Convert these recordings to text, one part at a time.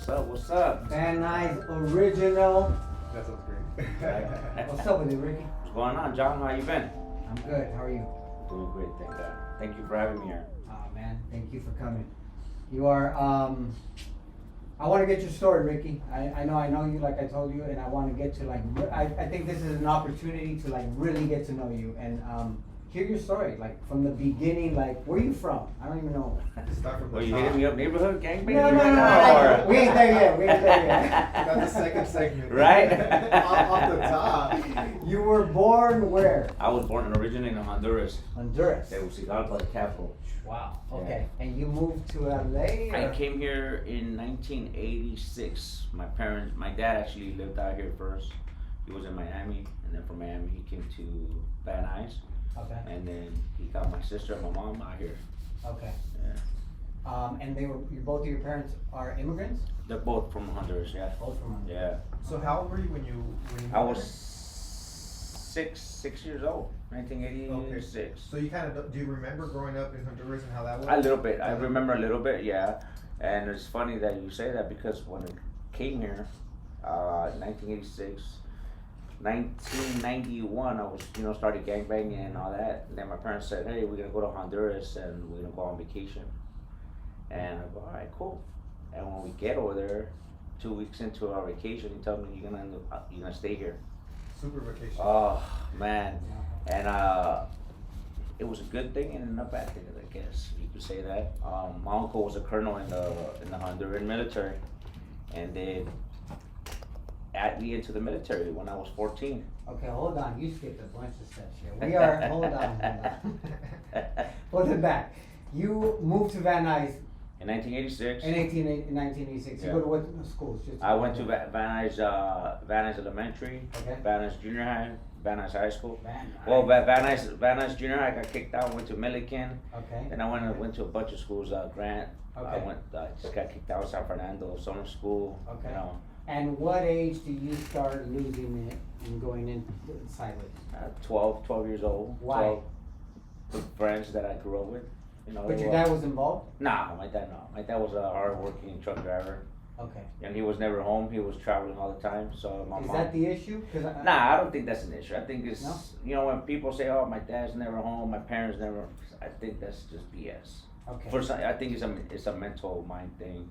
What's up? What's up? Van Nuys original. That sounds great. What's up with you, Ricky? What's going on, John? How you been? I'm good. How are you? Doing great, thank God. Thank you for having me here. Oh man, thank you for coming. You are. I want to get your story, Ricky. I know you, like I told you, and I want to get to like. I think this is an opportunity to like really get to know you and hear your story, like from the beginning. Like, where you from? I don't even know. Start from the Well, you top. hitting me up neighborhood gangbang? No. We ain't there yet. We ain't there yet. That's the second segment. Right? off the top. You were born where? I was born and originated in Honduras. Honduras. Tegucigalpa, the capital. Wow. Okay. And you moved to LA? I or- came here in 1986. My dad actually lived out here first. He was in Miami, and then from Miami he came to Van Nuys, Okay. and then he got my sister and my mom out here. Okay. Yeah. And both of your parents are immigrants? They're both from Honduras, yeah. Both from Honduras. Yeah. So how old were you when you I moved was there? six years old, 1986. So you kind of do you remember growing up in Honduras and how that was? A little bit. I remember a little bit, yeah. And it's funny that you say that because when I came here, 1986, 1991, I was, started gangbanging and all that. And then my parents said, hey, we're going to go to Honduras and we're going to go on vacation. And I go, all right, cool. And when we get over there, 2 weeks into our vacation, he told me, you're gonna stay here. Super vacation. Oh, man. And it was a good thing and a bad thing, I guess you could say that. My uncle was a colonel in the Honduras Military, and they added me into the military when I was 14. Okay, hold on. You skipped a bunch of steps here. Hold on. Hold it back. You moved to Van Nuys In 1986, in 1986. Yeah. You go to what schools? I went to Van Nuys Elementary, Okay. Van Nuys Junior High, Van Nuys High School. Van Nuys. Well, Van Nuys Junior High, I got kicked out, went to Milliken. Okay. Then I went to a bunch of schools, Grant. Okay. I just got kicked out of San Fernando, summer school. Okay. You know, And what age do you start losing it and going in sideways? 12 years old. Why? 12 with friends that I grew up with. But your dad was involved? Nah, my dad no. My dad was a hard-working truck driver, Okay. and he was never home. He was traveling all the time. So my Is mom. that the issue? Nah, I don't think that's an issue. I think it's No? when people say, "Oh, my dad's never home, my parents never," I think that's just BS. Okay. For some, I think it's a mental mind thing.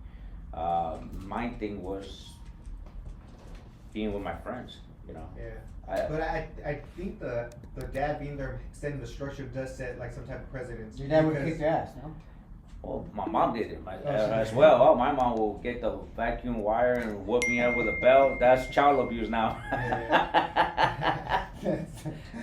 My thing was being with my friends. Yeah. I, But I think the dad being there, setting the structure does set like some type of precedence. Your dad would because- kick your ass, no? Well, my mom did it Oh, she as did. well. Oh, my mom will get the vacuum wire and whoop me up with a belt. That's child abuse now.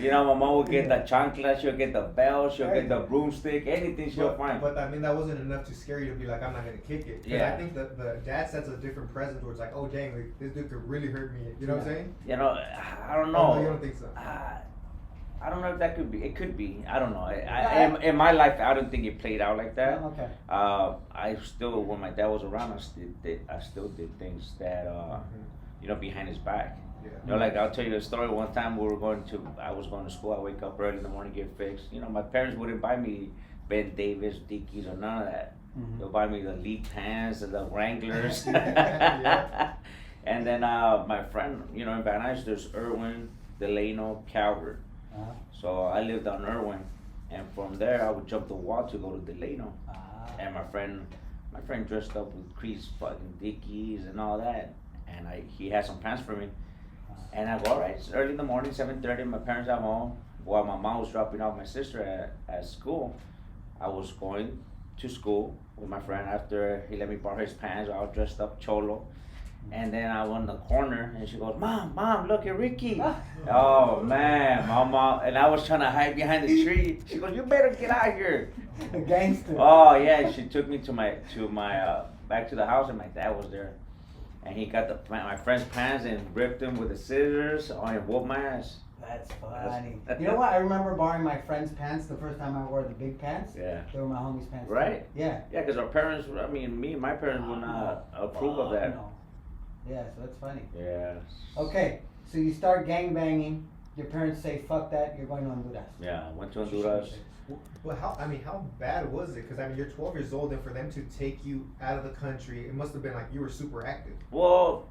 My mom will get the chancla, she'll get the belt, she'll get the broomstick, anything she'll find. But I mean, that wasn't enough to scare you to be like, I'm not gonna kick it. 'Cause Yeah. I think the dad sets a different presence where it's like, oh dang, like, this dude could really hurt me. You know what I'm saying? I don't Oh, know. no, you don't think so? I don't know if that could be. It could be. I don't know. In my life, I don't think it played out like that. Oh, okay. I still, when my dad was around, I still did things that, behind his back. Yeah. Like I'll tell you a story. One time I was going to school. I wake up early in the morning, get fixed. My parents wouldn't buy me Ben Davis, Dickies, or none of that. Mhm. They'll buy me the Lee pants and the Wranglers. Yeah. And then my friend, in Van Nuys, there's Irwin, Delano, Calvert. Uh-huh. So I lived on Irwin, and from there I would jump the wall to go to Delano. And my friend dressed up with creased fucking Dickies and all that, and he had some pants for me. And I go, all right, it's early in the morning, 7:30, my parents are home. While my mom was dropping off my sister at school, I was going to school with my friend after he let me borrow his pants, all dressed up cholo. And then I went in the corner and she goes, Mom, look at Ricky. Oh man, my mom, and I was trying to hide behind the tree. She goes, you better get out of here. A gangster. Oh yeah, she took me to my back to the house, and my dad was there. And he got my friend's pants and ripped them with the scissors. Oh, and whooped my ass. That's funny. You know what? I remember borrowing my friend's pants the first time I wore the big pants. Yeah. They were my homie's pants. too. Right? Yeah. Yeah, because our parents, me and my parents would not approve of that. No. Yeah, so that's funny. Yeah. Okay, so you start gang banging. Your parents say, fuck that, you're going to Honduras. Yeah, I went to Honduras. Well, how bad was it? Because I mean, you're 12 years old, and for them to take you out of the country, it must have been like you were super active. Well,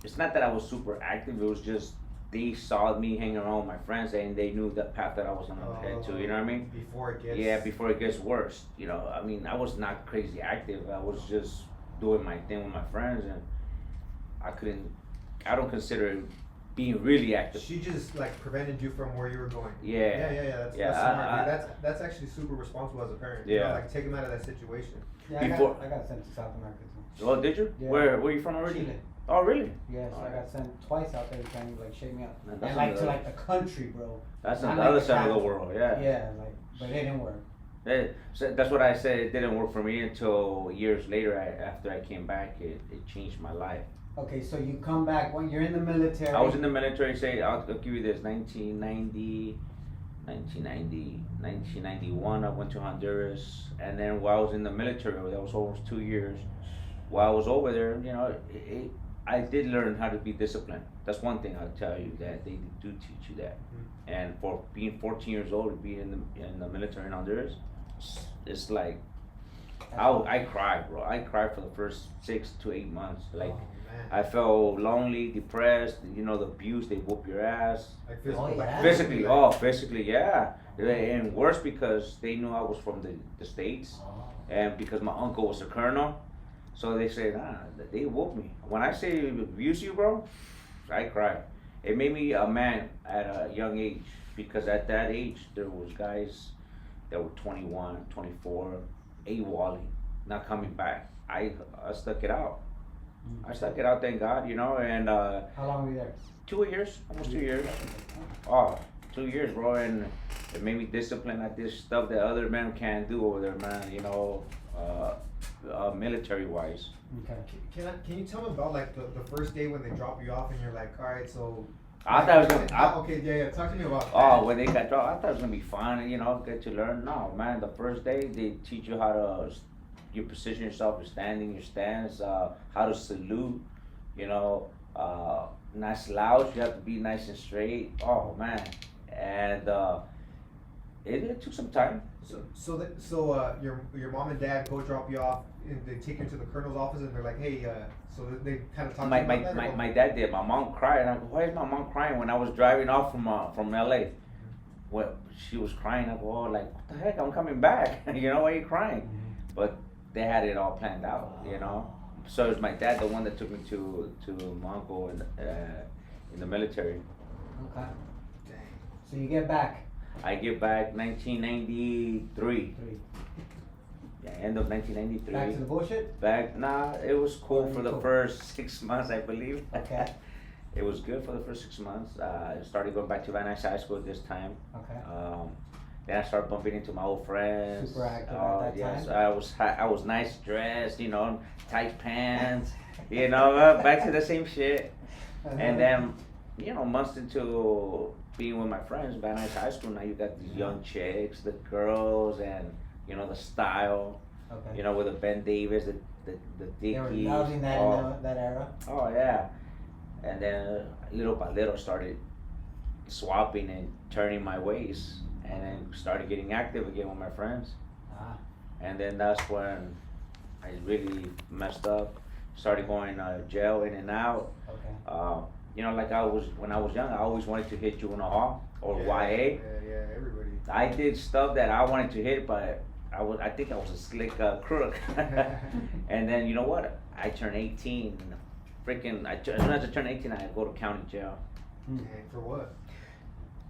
it's not that I was super active. It was just they saw me hanging around with my friends, and they knew the path that I was gonna head to. You know what I mean? Before it gets. Yeah, before it gets worse. You know, I mean, I was not crazy active. I was just doing my thing with my friends, and I don't consider it being really active. She just like prevented you from where you were going. Yeah. That's smart. Dude. That's actually super responsible as a parent. Yeah. You know, like take him out of that situation. Yeah, Before- I got sent to South America too. Oh, did you? Yeah. Where are you from already? Chile. Oh, really? Yes, Oh, I got sent twice out there trying to like shake me up. Man, And like to like the country, bro. That's Not on the like other the side of the capital. world. Yeah. Yeah, like, but it didn't work. So that's what I said. It didn't work for me until years later. After I came back, it changed my life. Okay, so you come back when you're in the military. I was in the military. Say, I'll give you this: 1991. I went to Honduras, and then while I was in the military, that was almost 2 years. While I was over there, you know, I did learn how to be disciplined. That's one thing I'll tell you, that they do teach you that. And for being 14 years old, being in the military in Honduras, it's like I cried, bro. I cried for the first 6 to 8 months. Like, Oh, man. I felt lonely, depressed. You know, the abuse, they whoop your ass. Like physical, Oh, yeah. Physically, yeah. And worse because they knew I was from the States, Oh. and because my uncle was a colonel, so they said, they whooped me. When I say abuse you, bro, I cried. It made me a man at a young age, because at that age there was guys that were 21, 24, AWOLing, not coming back. I stuck it out. I stuck it out, thank God, you know, and How long were you there? 2 years, almost 2 years. Oh, 2 years, bro, and it made me disciplined. I did stuff that other men can't do over there, man, you know, military wise. Okay. Can you tell me about like the first day when they drop you off and you're like, all right, so. I thought it was gonna, Okay, yeah. Talk to me about. oh, when they got dropped, I thought it was gonna be fun, you know, get to learn. No, man, the first day they teach you how to, you position yourself, your standing, your stance, how to salute, you know, not slouch, you have to be nice and straight. Oh, man, and it took some time. So your mom and dad go drop you off and they take you to the colonel's office and they're like, hey, so they kind of talk to you about that. My dad did. My mom cried, and I go, why is my mom crying? When I was driving off from LA, well, she was crying. I go, oh, like, what the heck? I'm coming back. You know, why are you crying? But they had it all planned out, you know. So it was my dad, the one that took me to my uncle in the military. Okay. So you get back. I get back 1993. Yeah, end of 1993. Back to the bullshit? Nah, it was cool for the Cool. first 6 months, I believe. Okay. It was good for the first 6 months. I started going back to Van Nuys High School this time. Okay. Then I started bumping into my old friends. Super active at that yes, time? I was nice dressed, you know, tight pants, you know, back to the same shit. And then, you know, months into being with my friends, Van Nuys High School, now you got these young chicks, the girls, and, you know, the style, Okay. you know, with the Ben Davis, the They were Dickies. loving that in that era. Oh yeah, and then little by little started swapping and turning my ways, and then started getting active again with my friends. Ah. And then that's when I really messed up. Started going jail in and out. Okay. You know, like when I was young, I always wanted to hit juvenile hall or YA. Yeah, everybody. I did stuff that I wanted to hit, but I think I was a slick crook. And then you know what? I turned 18. As soon as I turned 18, I go to county jail. And for what?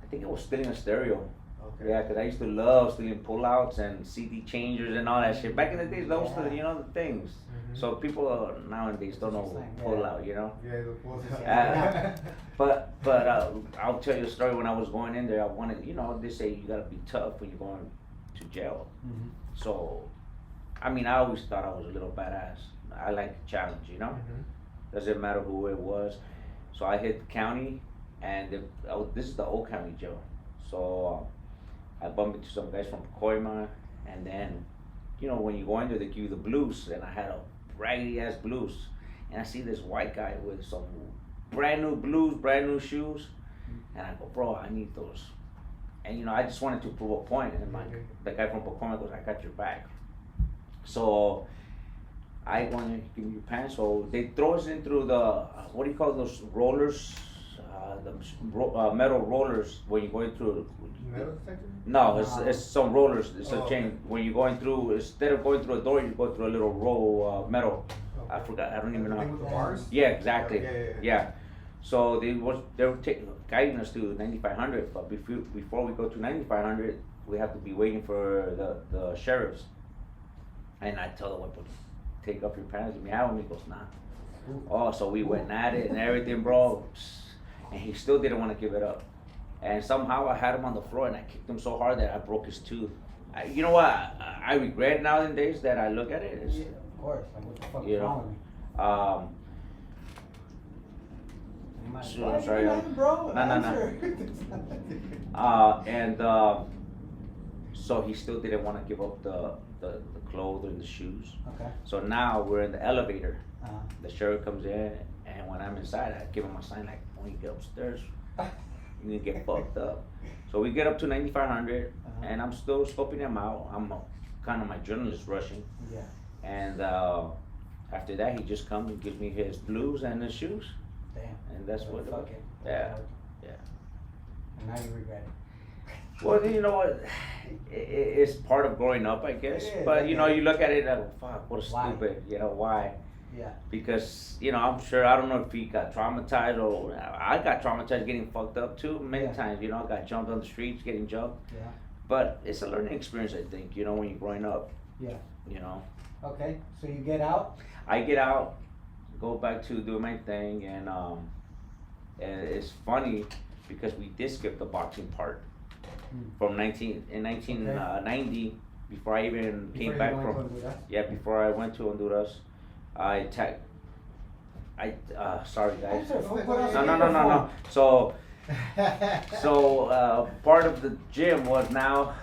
I think I was stealing a stereo. Okay. Yeah, 'cause I used to love stealing pullouts and CD changers and all that shit. Back in the days, those were, you know, the things. Mhm. So people nowadays don't know Yeah. pullout, you know. Yeah, the pulls. But I'll tell you a story. When I was going in there, I wanted, you know, they say you gotta be tough when you're going to jail. Mm-hmm. So, I mean, I always thought I was a little badass. I like a challenge, you know. Mhm. Doesn't matter who it was. So I hit the county, and this is the old county jail. So I bumped into some guys from Pacoima, and then, you know, when you go in there, they give you the blues, and I had a raggedy ass blues, and I see this white guy with some brand new blues, brand new shoes, and I go, bro, I need those. and I just wanted to prove a point, and the guy from Pocoma goes, I got your back. So I want to give me your pants. So they throw us in through the, what do you call those rollers? Metal rollers when you're going through. Metal detector? No, it's some rollers. It's a chain. Okay. When you're going through, instead of going through a door, you go through a little row of metal. Okay. I forgot. I don't even know. The thing with the bars? Yeah, exactly. Yeah. So they were guiding us to 9500, but before we go to 9500, we have to be waiting for the sheriffs. And I tell the weapon, take off your pants. Let me have him. He goes, nah. Oh, so we went at it and everything, bro. And he still didn't want to give it up. And somehow I had him on the floor and I kicked him so hard that I broke his tooth. You know what? I regret nowadays that I look at it. Yeah, of course. Like, what the fuck You is know, wrong with me? Sure, Why sorry, you laughing, bro? no. Answer. So he still didn't want to give up the clothes and the shoes. Okay. So now we're in the elevator. Uh-huh. The sheriff comes in, and when I'm inside, I give him a sign like, when you get upstairs, you can get fucked up. So we get up to 9500, Uh-huh. and I'm still scoping him out. I'm kind of my journalist rushing. Yeah. And after that, he just comes and gives me his blues and his shoes. Damn. And that's what it was. Fuck it. Yeah. Yeah. And now you regret it. Well, you know what? It's part of growing up, I guess. It is, But you know, okay. you look at it and fuck, what a Why? stupid. You know why? Yeah. Because I'm sure, I don't know if he got traumatized, or I got traumatized getting fucked up too many Yeah. times. I got jumped on the streets, getting jumped. Yeah. But it's a learning experience, I think. When you're growing up. Yeah. Okay, so you get out. I get out, go back to do my thing, and it's funny because we did skip the boxing part. From 1990, before I even Before came you back went from to Honduras? before I went to Honduras, sorry guys. Answer, fool, put on No. So part of the gym was now.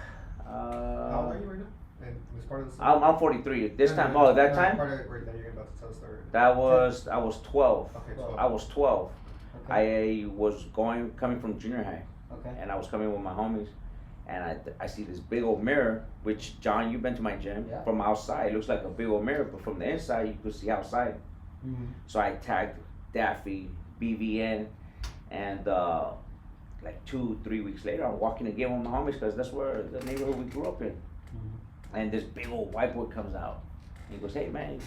How old are you right now? And it was part of the I'm 43. This time, oh, that time, Part of it right now, you're about to tell the story. that was I was 12. Okay, I was 12. Okay. I was coming from junior high. Okay. And I was coming with my homies, and I see this big old mirror, which, John, you've been to my gym. Yeah. From outside, it looks like a big old mirror, but from the inside, you could see outside. Mhm. So I tagged Daffy, BVN, and like 2-3 weeks later, I'm walking again with my homies, because that's where the neighborhood we grew up in. Mhm. And this big old white boy comes out. He goes, hey man,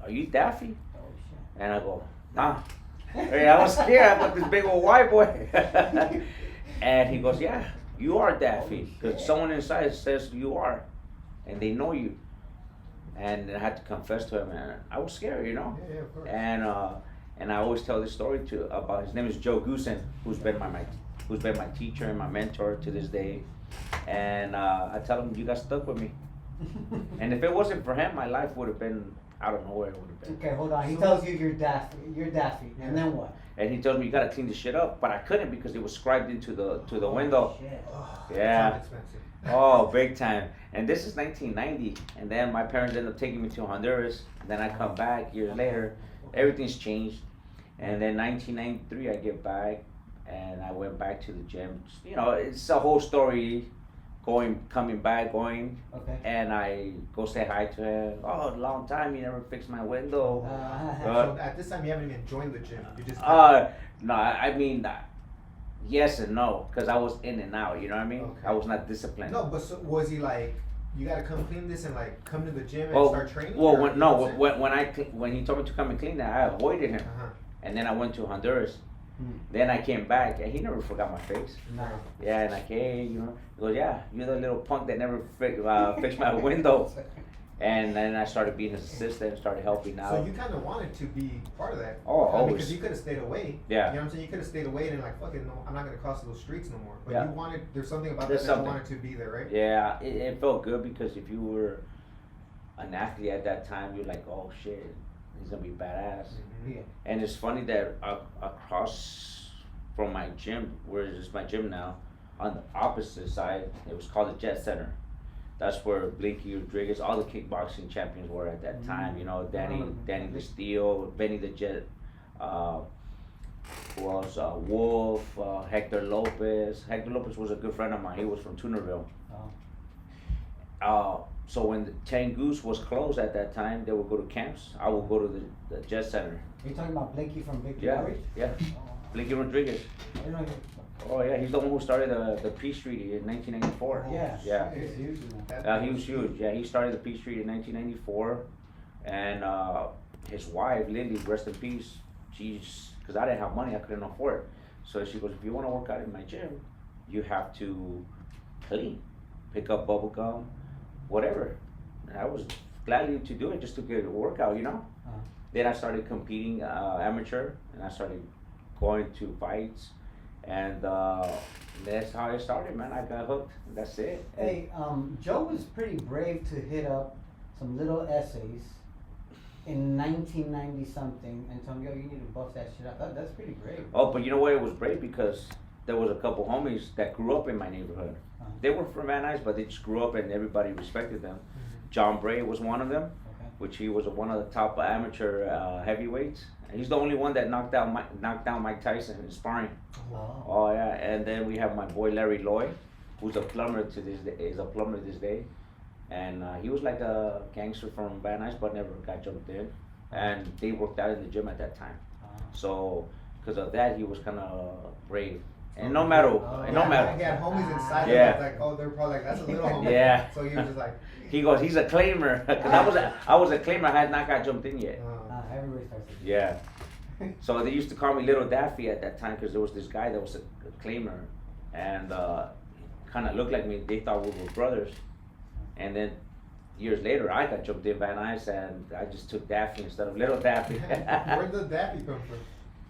are you Daffy? Oh shit. And I go, nah. Hey, I was scared about this big old white boy. And he goes, yeah, you are Daffy. Because someone inside says you are. And they know you. And then I had to confess to him, and I was scared, Yeah, of course. And I always tell this story about, his name is Joe Goosen, who's been my teacher and my mentor to this day. And I tell him, you got stuck with me. And if it wasn't for him, my life would have been, I don't know where it would have been. Okay, hold on. He tells you you're Daffy, and then what? And he tells me, you gotta clean this shit up, but I couldn't because it was scribed into the window. Shit. Oh, Yeah. that's expensive. Oh, big time. And this is 1990, and then my parents end up taking me to Honduras. And then I come back years later. Everything's changed. And then 1993, I get back, and I went back to the gym. It's a whole story. Coming back, Okay. and I go say hi to him. Oh, long time, you never fixed my window. So at this time, you haven't even joined the gym. You just. No, I mean, yes and no, because I was in and out, you know what I mean? Okay. I was not disciplined. No, but so, was he like, you gotta come clean this and like come to the gym and start training? Well, or when he told me to come and clean that, I avoided him. Uh-huh. And then I went to Honduras. Hmm. Then I came back, and he never forgot my face. No. Yeah, and like, hey, he goes, yeah, you're the little punk that never fixed my window. And then I started being his assistant and started helping out. So you kind of wanted to be part of that. Oh, always. Because you could have stayed away. Yeah. You know what I'm saying? You could have stayed away and like, fuck it, no, I'm not gonna cross those streets no more. But Yeah. you wanted, there's something about There's that something. you wanted to be there, right? Yeah, it felt good because if you were an athlete at that time, you're like, oh shit, he's gonna be badass. Mhm. Yeah. And it's funny that across from my gym, where is my gym now, on the opposite side, it was called the Jet Center. That's where Blinky Rodriguez, all the kickboxing champions were at that time. Danny the Steel, Benny the Jet, who else? Wolf, Hector Lopez. Hector Lopez was a good friend of mine. He was from Tunerville. So when the Ten Goose was closed at that time, they would go to camps. I would go to the Jet Center. You're talking about Blinky from Victory Yeah, Outreach? yeah. Blinky Rodriguez. I didn't know he- Oh yeah, he's the one who started the Peace Treaty in 1994. Yeah. Yeah. He's huge in that. He was huge. Yeah, he started the Peace Treaty in 1994, and his wife Lily, rest in peace. Because I didn't have money, I couldn't afford it. So she goes, if you want to work out in my gym, you have to clean, pick up bubble gum, whatever. And I was gladly to do it just to get a workout, you know. Uh-huh. Then I started competing amateur, and I started going to fights, and that's how I started, man. I got hooked. That's it. Hey, Joe was pretty brave to hit up some little essays in 1990 something and tell me, yo, you need to buff that shit up. That's pretty brave. Oh, but you know what? It was great because there was a couple homies that grew up in my neighborhood. Uh-huh. They were from Van Nuys, but they just grew up and everybody respected them. John Bray was one of them, Okay. which he was one of the top amateur heavyweights. And he's the only one that knocked down Mike Tyson in sparring. Oh. Oh yeah, and then we have my boy Larry Lloyd, who's a plumber to this day, is a plumber this day, and he was like a gangster from Van Nuys, but never got jumped in, and they worked out in the gym at that time. So because of that, he was kind of brave, and no matter, Oh, no He matter. had homies inside Yeah. of it, like, oh, they're probably like, that's a little homie. Yeah. So he was just like, He goes, he's a claimer. 'Cause I was a claimer. I had not got jumped in yet. Everybody starts to Yeah. So they used to call me Little Daffy at that time because there was this guy that was a claimer, and kind of looked like me. They thought we were brothers, and then years later I got jumped in Van Nuys, and I just took Daffy instead of Little Daffy. where'd the Daffy come from?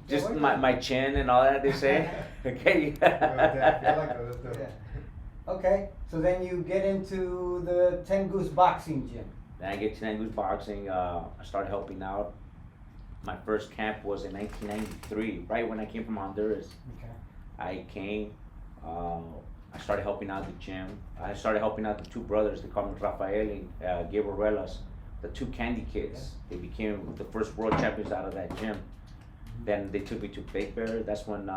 Just Yeah, my chin and all that they say. Okay. Daffy, I like that. That's dope. Yeah. Okay, so then you get into the Ten Goose boxing gym. Then I get to Nangoose boxing. I started helping out. My first camp was in 1993, right when I came from Honduras. Okay. I came, I started helping out the gym. I started helping out the two brothers. They call me Rafael and Gabriel Relas, the two candy kids. They became the first world champions out of that gym. Then they took me to Big Bear. That's when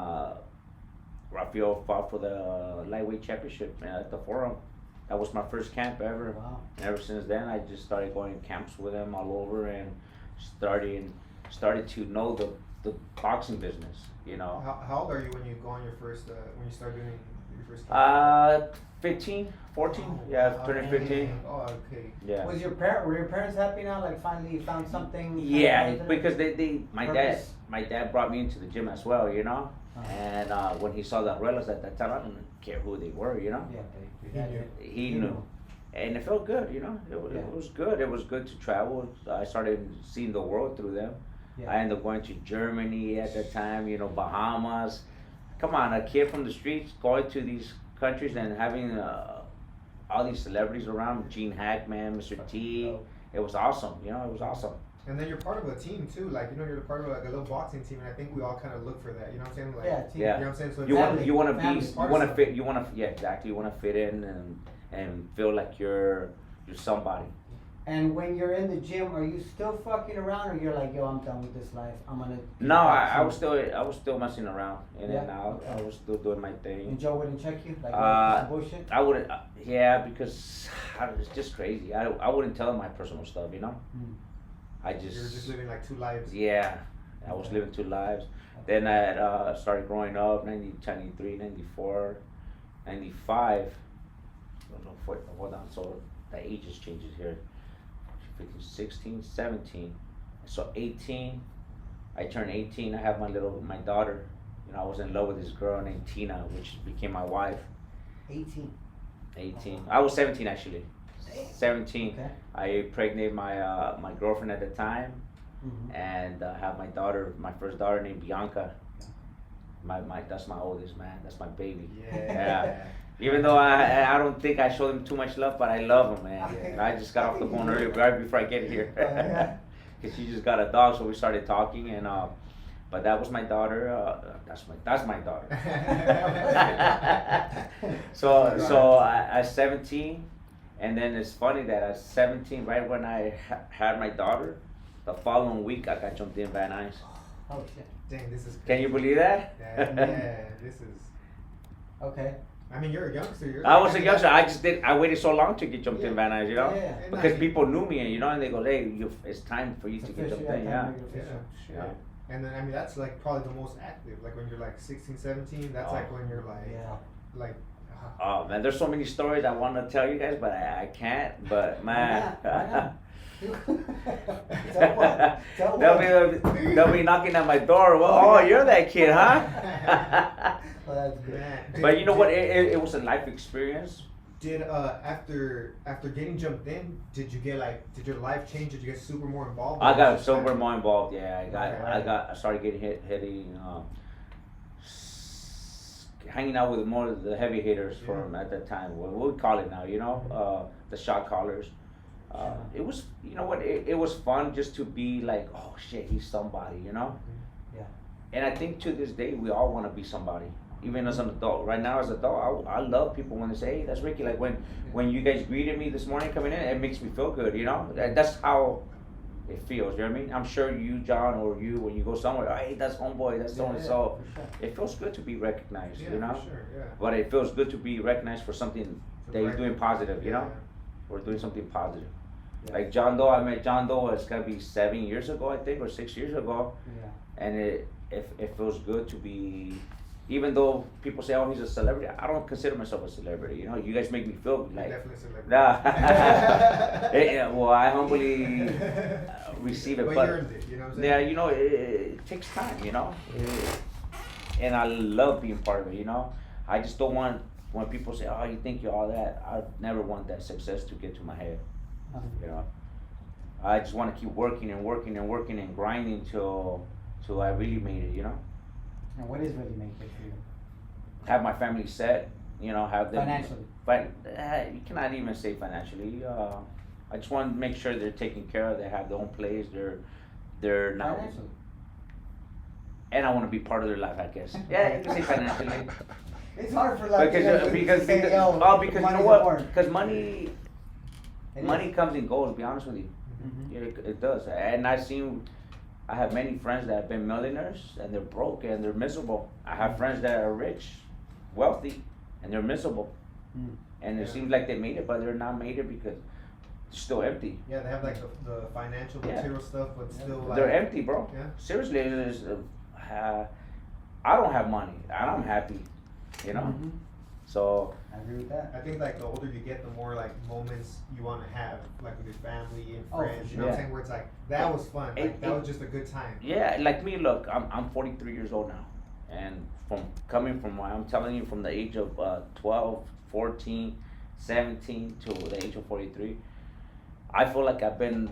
Rafael fought for the lightweight championship at the Forum. That was my first camp ever. Wow. And ever since then, I just started going camps with them all over and started to know the boxing business, you know. How old are you when you go on your first, when you start doing your first camp? 15, 14, yeah, turning 15. Oh, okay. Yeah. Were your parents happy now? Like finally you found something? Yeah, something because Purpose? my dad brought me into the gym as well, you know. And when he saw the umbrellas at that time, I didn't care who they were, you know. Yeah, He had knew. it. He knew. And it felt good, you know. It was good. It was good to travel. I started seeing the world through them. Yeah. I ended up going to Germany at that time, you know, Bahamas. Come on, a kid from the streets going to these countries and having all these celebrities around, Gene Hackman, Mr. T. It was awesome, you know, it was awesome. And then you're part of a team too, like, you know, you're part of like a little boxing team, and I think we all kind of look for that, you know what I'm saying? Like, Yeah, team. Yeah. You know what I'm saying? So it's You want Family. you want to Family. be you want to fit you want to yeah exactly you want to fit in and feel like you're somebody. And when you're in the gym, are you still fucking around, or you're like, yo, I'm done with this life. I'm gonna. No, I was still messing around in and Yeah? out. I was still doing my And thing. Joe wouldn't check you, like Uh, bullshit. I wouldn't, yeah, because it's just crazy. I wouldn't tell him my personal stuff, you know. Mm. I you're just living like two lives. yeah, I was living two lives. Then I started growing up, 93, 94, 95. Hold on, so the ages changes here. 15, 16, 17. So 18, I turned 18, I have my daughter. You know, I was in love with this girl named Tina, which became my wife. 18. 18. I was 17 actually. 17. Okay. I impregnated my girlfriend at the time, Mhm. and have my first daughter named Bianca. That's my oldest, man. That's my baby. Yeah. Even though I don't think I showed him too much love, but I love him, man. And I just got off the phone earlier, right before I get here, Yeah. because she just got a dog, so we started talking, and but that was my daughter. That's my daughter. So I 17, and then it's funny that at 17, right when I had my daughter, the following week I got jumped in Van Nuys. Oh shit. Dang, this is. Can you believe that? Yeah, this is. Okay. I mean, you're a youngster. You're I was a youngster. I waited so long to get jumped in Yeah. Van Nuys, you know, Yeah. And because I- people knew me, and you know, and they go, hey, it's time for you It's to get official, jumped in, time yeah. to make it official. Shit. Yeah. And then I mean that's like probably the most active. Like when you're like 16, 17, that's Oh. like when you're like Yeah. like Oh man, there's so many stories I want to tell you guys, but I can't. But man, Why not? Tell one. Tell one. they'll be knocking at my door. Well, oh, you're that kid, huh? Well, that's good. man. But you know what? It was a life experience. Did after getting jumped in, did your life change? Did you get super more involved? I Or got was it super just more involved. Yeah, Okay. I started getting hanging out with more of the heavy hitters from at that time. What we call it now, you know, the shot callers. It was, you know what? It was fun just to be like, oh shit, he's somebody, you know. Yeah. And I think to this day we all want to be somebody. Even as an adult, right now as an adult, I love people when they say, "Hey, that's Ricky." Like when you guys greeted me this morning coming in, it makes me feel good. You know, that's how it feels. You know what I mean? I'm sure you, John, or you, when you go somewhere, hey, that's homeboy, that's so and so. For sure. It feels good to be recognized. Yeah, You know, for sure, yeah. but it feels good to be recognized for something that you're doing positive. You know, we're doing something positive. Yeah. Like John Doe, I met John Doe. It's gotta be 7 years ago, I think, or 6 years ago. Yeah. And it feels good to be, even though people say, oh, he's a celebrity, I don't consider myself a celebrity. You know, you guys make me feel You're like, definitely celebrity. nah. Yeah, well, I humbly receive it, But but you earned it, you know what I'm saying? yeah, you know, it takes time, you know, and I love being part of it. You know, I just don't want when people say, oh, you think you're all that. I never want that success to get to my head. You know, I just want to keep working and working and working and grinding till I really made it. You know. And what is really make it for you? Have my family set, you know, have them Financially. But you cannot even say financially. I just want to make sure they're taken care of. They have their own place. They're now, Financially. and I want to be part of their life. I guess. Yeah, you can say financially. It's hard for Latinos because to say, because "Yo, oh, because you money's know what? important." Because money It money is. comes and goes. To be honest with you, Mhm. yeah, it does. And I have many friends that have been millionaires and they're broke and they're miserable. I have friends that are rich, wealthy, and they're miserable. Mm. And it Yeah. seems like they made it, but they're not made it because they're still empty. Yeah, they have like the financial Yeah. material stuff, but Yeah. still like They're empty, bro. Yeah. Seriously, it is, I don't have money and I'm happy, you know? Mhm. So, I agree with that. I think like the older you get, the more like moments you want to have, like with your family and Oh, for friends. You know sure. what I'm saying? Where it's like that was fun. Like It- that it- was just a good time. yeah, like me, look, I'm 43 years old now. And coming from, I'm telling you, from the age of 12, 14, 17 to the age of 43, I feel like I've been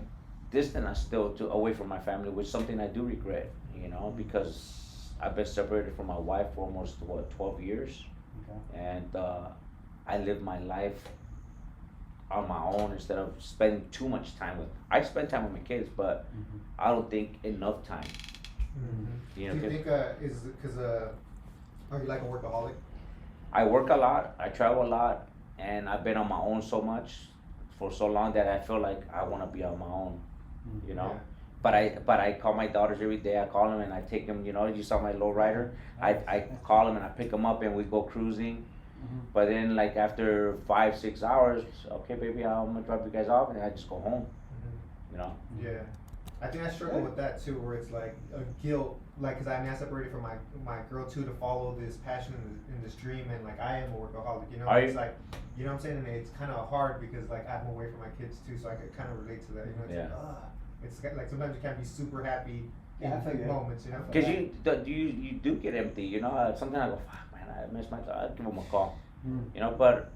distant and still away from my family, which is something I do regret, you know, because I've been separated from my wife for almost, 12 years. Okay. And I live my life on my own instead of spending too much time with. I spend time with my kids, but Mhm. I don't think enough time. Mm-hmm. You know, Do you 'cause think is because are you like a workaholic? I work a lot, I travel a lot, and I've been on my own so much for so long that I feel like I want to be on my own. Mhm. You know. Yeah. But I call my daughters every day. I call them and I take them. You know, you saw my low rider. I call them and I pick them up and we go cruising. Mhm. But then like after 5-6 hours, okay, baby, I'm gonna drop you guys off, and I just go home. You know. Yeah, I think I struggle with that too, where it's like a guilt, like because I separated from my girl too to follow this passion in this dream, and like I am a workaholic, you know. Are It's you? like, you know what I'm saying, and it's kind of hard because like I'm away from my kids too, so I could kind of relate to that. You know, it's Yeah. like, it's like sometimes you can't be super happy Yeah, I feel in you. moments, you know. Cause you do get empty. You know. Sometimes I go, fuck, man, I miss my dog. I give them a call. Mm. You know, but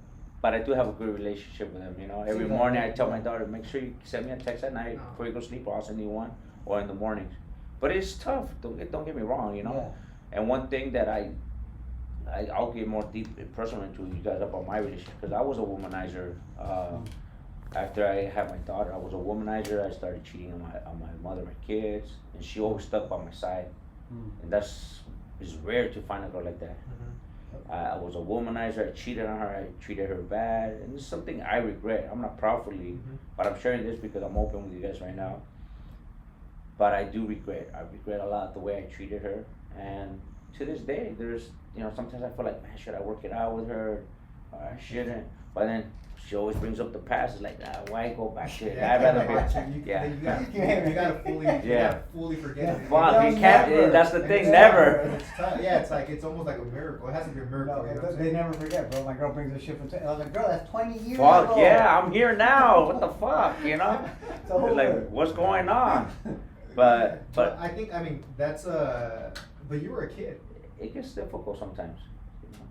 I do have a good relationship with them. You know, every Seems like morning it, I tell my yeah. daughter, make sure you send me a text at night No. before you go to sleep, or I'll send you one, or in the mornings. But it's tough. Don't get me wrong. You know. Yeah. And one thing that I'll get more deep personal into you guys about my relationship, because I was a womanizer. After I had my daughter, I was a womanizer. I started cheating on my mother, my kids, and she always stuck by my side. Mm. And it's rare to find a girl like that. Mhm. I was a womanizer. I cheated on her. I treated her bad, and it's something I regret. I'm not proud for you, Mhm. but I'm sharing this because I'm open with you guys right now. but I do regret. I regret a lot the way I treated her, and to this day, there's sometimes I feel like, man, should I work it out with her? Or I shouldn't. But then she always brings up the past. It's like, why go back to it? I'd rather be. You gotta fully forget it. Fuck, you can't. Never. That's the thing. Never. It's tough. Yeah, it's almost like a miracle. It has to be a miracle. No, You know what I'm they saying? never forget, bro. My girl brings a shit from. I was like, girl, that's 20 years Fuck ago. yeah, I'm here now. What the fuck, you know? It's over. Like, what's going on? But I think that's but you were a kid. it gets difficult sometimes.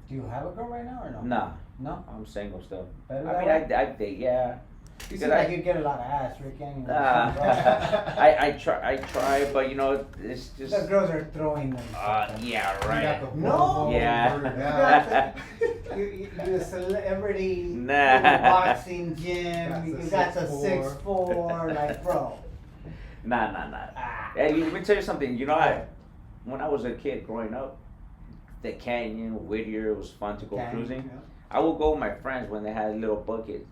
Do you have a girl right now or no? Nah, No? I'm single still. Better I that mean, way? I date, yeah. You Because seem like you get a lot of ass, Rick. And I try, but it's just. The girls are throwing them. Yeah, You got right. the No. Volvo Yeah. converter, You're a celebrity Nah. boxing gym. That's You a got the 6'4". 6'4", like, bro. Nah. Ah. Hey, let me tell you something. When I was a kid growing up, the Canyon, Whittier, it was fun to go Canyon, cruising. yeah. I would go with my friends when they had little buckets,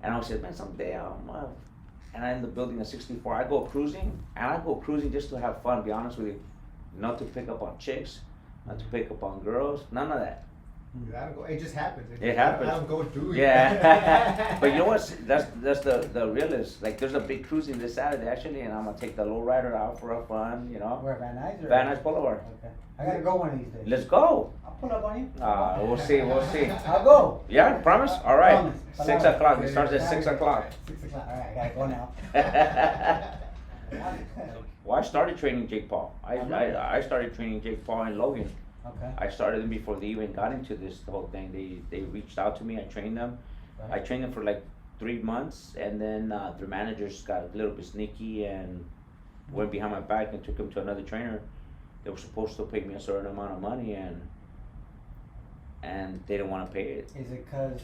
and I would say, man, someday and I'm in the building at 64. I go cruising, and I go cruising just to have fun. Be honest with you, not to pick up on chicks, not to pick up on girls, none of that. It just happens. It happens. I don't go do it. Yeah, but you know what? That's the realist. Like, there's a big cruising this Saturday actually, and I'm gonna take the lowrider out for a fun. Where, Van Nuys? Or? Van Nuys Boulevard. Okay. I gotta go one of these days. Let's go. I'll pull up on you. We'll see. I'll go. Yeah, promise. All right. Promise. 6 o'clock. It starts at 6 o'clock. 6 o'clock. All right, I gotta go now. Well, I started training Jake Paul. I started training Jake Paul and Logan. Okay. I started them before they even got into this whole thing. They reached out to me. I trained them. I trained them for like 3 months, and then their managers got a little bit sneaky and went behind my back and took them to another trainer. They were supposed to pay me a certain amount of money, and they didn't want to pay it. Is it because